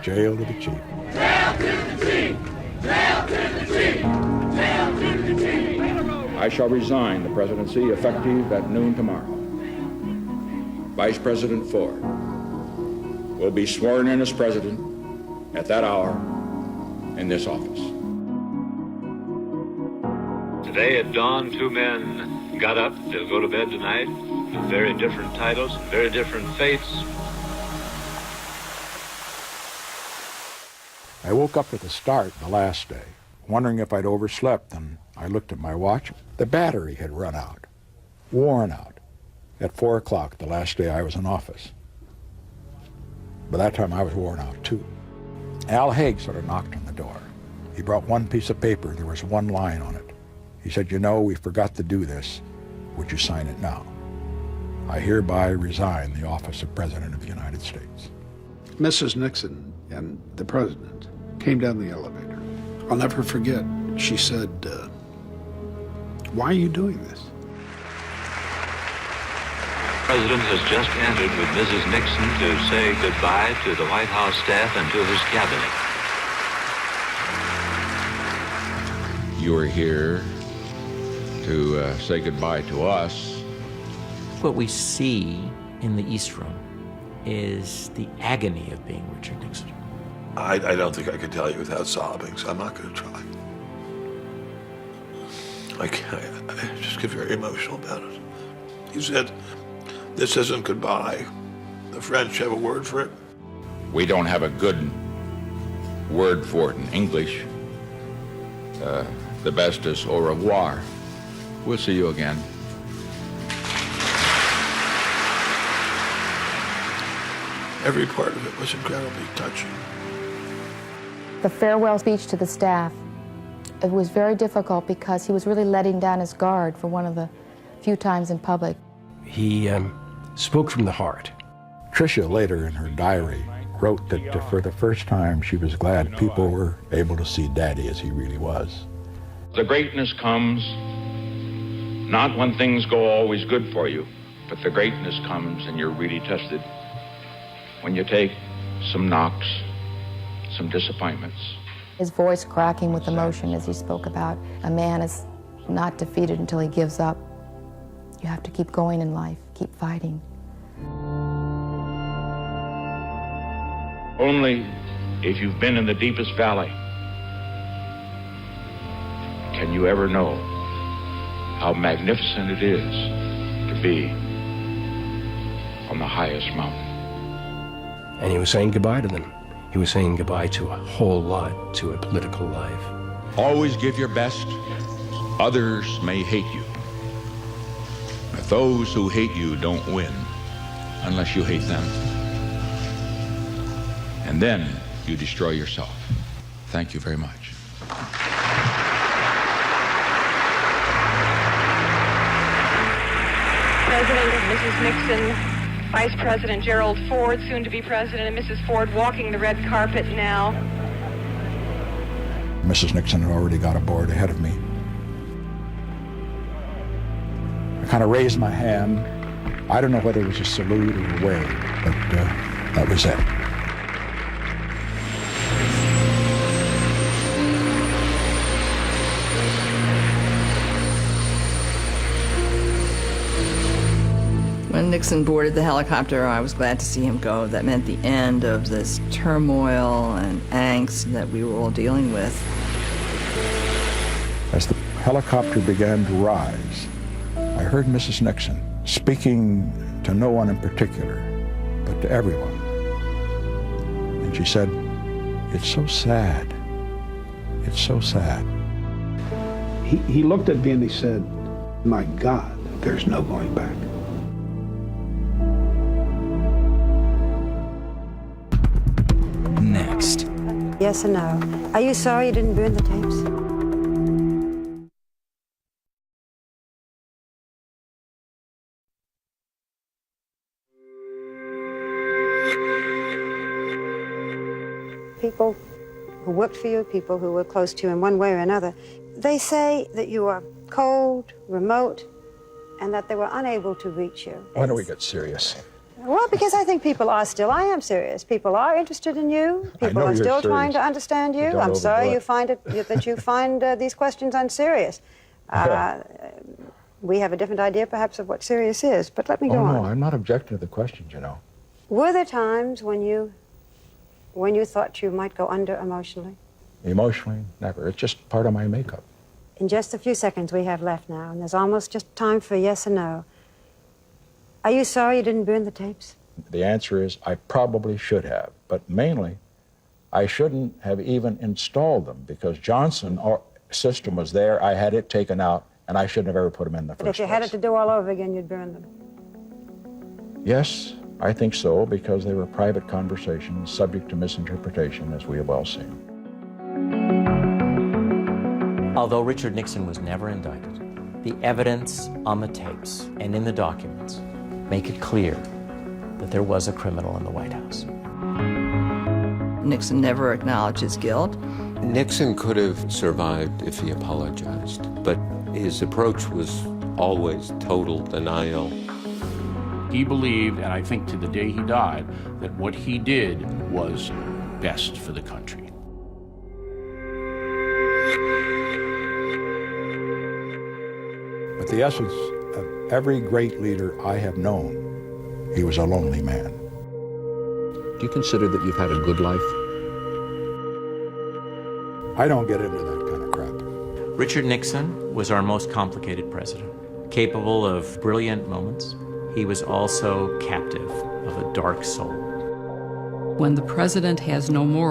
Speaker 25: jail to the Chief."
Speaker 10: Jail to the chief! Jail to the chief! Jail to the chief!
Speaker 25: I shall resign the presidency effective at noon tomorrow. Vice President Ford will be sworn in as president at that hour in this office.
Speaker 28: Today at dawn, 2 men got up to go to bed tonight with very different titles, very different fates.
Speaker 25: I woke up at the start the last day, wondering if I'd overslept, and I looked at my watch. The battery had run out, worn out, at 4 o'clock the last day I was in office. By that time I was worn out too. Al Haig sort of knocked on the door. He brought one piece of paper, there was one line on it. He said, "You know, we forgot to do this. Would you sign it now? I hereby resign the office of President of the United States."
Speaker 4: Mrs. Nixon and the president came down the elevator. I'll never forget. She said, "Why are you doing this?"
Speaker 28: The President has just entered with Mrs. Nixon to say goodbye to the White House staff and to his cabinet.
Speaker 25: You
Speaker 3: you were here to say goodbye to us.
Speaker 1: What we see in the East Room is the agony of being Richard Nixon.
Speaker 6: I don't think I could tell you without sobbing, so I'm not going to try. I just get very emotional about it. He said, "This isn't goodbye." The French have a word for it.
Speaker 3: We don't have a good word for it in English. The best is au revoir. We'll see you again.
Speaker 6: Every part of it was incredibly touching.
Speaker 20: The farewell speech to the staff, it was very difficult because he was really letting down his guard for one of the few times in public.
Speaker 8: He spoke from the heart.
Speaker 25: Tricia later in her diary wrote that for the first time she was glad people were able to see Daddy as he really was.
Speaker 3: The greatness comes not when things go always good for you, but the greatness comes and you're really tested when you take some knocks, some disappointments.
Speaker 20: His voice cracking with emotion as he spoke about a man is not defeated until he gives up. You have to keep going in life, keep fighting.
Speaker 3: Only if you've been in the deepest valley can you ever know how magnificent it is to be on the highest mountain.
Speaker 8: And he was saying goodbye to them. He was saying goodbye to a whole lot, to a political life.
Speaker 3: Always give your best. Others may hate you. But those who hate you don't win unless you hate them. And then you destroy yourself. Thank you very much.
Speaker 9: President and Mrs. Nixon, Vice President Gerald Ford, soon to be President, and Mrs. Ford walking the red carpet now.
Speaker 25: Mrs. Nixon had already got aboard ahead of me. I kind of raised my hand. I don't know whether it was a salute or a wave, but that was it.
Speaker 7: When Nixon boarded the helicopter, I was glad to see him go. That meant the end of this turmoil and angst that we were all dealing with.
Speaker 25: As the helicopter began to rise, I heard Mrs. Nixon speaking to no one in particular, but to everyone. And she said, "It's so sad. It's so sad."
Speaker 4: He looked at me and he said, "My God, there's no going back."
Speaker 11: Next.
Speaker 17: Yes or no? Are you sorry you didn't burn the tapes? People who worked for you, people who were close to you in one way or another, they say that you are cold, remote, and that they were unable to reach you.
Speaker 25: Why don't we get serious?
Speaker 17: Well, because I think people are still, I am serious. People are interested in you. People are still trying to understand you. I'm sorry you find that you find these questions unserious. We have a different idea, perhaps, of what serious is, but let me go on.
Speaker 25: No, I'm not objecting to the questions, you know.
Speaker 17: Were there times when you thought you might go under emotionally?
Speaker 25: Emotionally, never. It's just part of my makeup.
Speaker 17: In just a few seconds we have left now, and there's almost just time for yes or no. Are you sorry you didn't burn the tapes?
Speaker 25: The answer is I probably should have, but mainly I shouldn't have even installed them because Johnson's system was there, I had it taken out, and I shouldn't have ever put them in the first place.
Speaker 17: If you had it to do all over again, you'd burn them?
Speaker 25: Yes, I think so, because they were private conversations subject to misinterpretation, as we have all seen.
Speaker 1: Although Richard Nixon was never indicted, the evidence on the tapes and in the documents make it clear that there was a criminal in the White House.
Speaker 7: Nixon never acknowledged his guilt.
Speaker 16: Nixon could have survived if he apologized, but his approach was always total denial.
Speaker 19: He believed, and I think to the day he died, that what he did was best for the country.
Speaker 25: the essence of every great leader I have known, he was a lonely man.
Speaker 26: Do you consider that you've had a good life?
Speaker 25: I don't get into that kind of crap.
Speaker 1: Richard Nixon was our most complicated president. Capable of brilliant moments, he was also captive of a dark soul.
Speaker 11: When the president has no morals,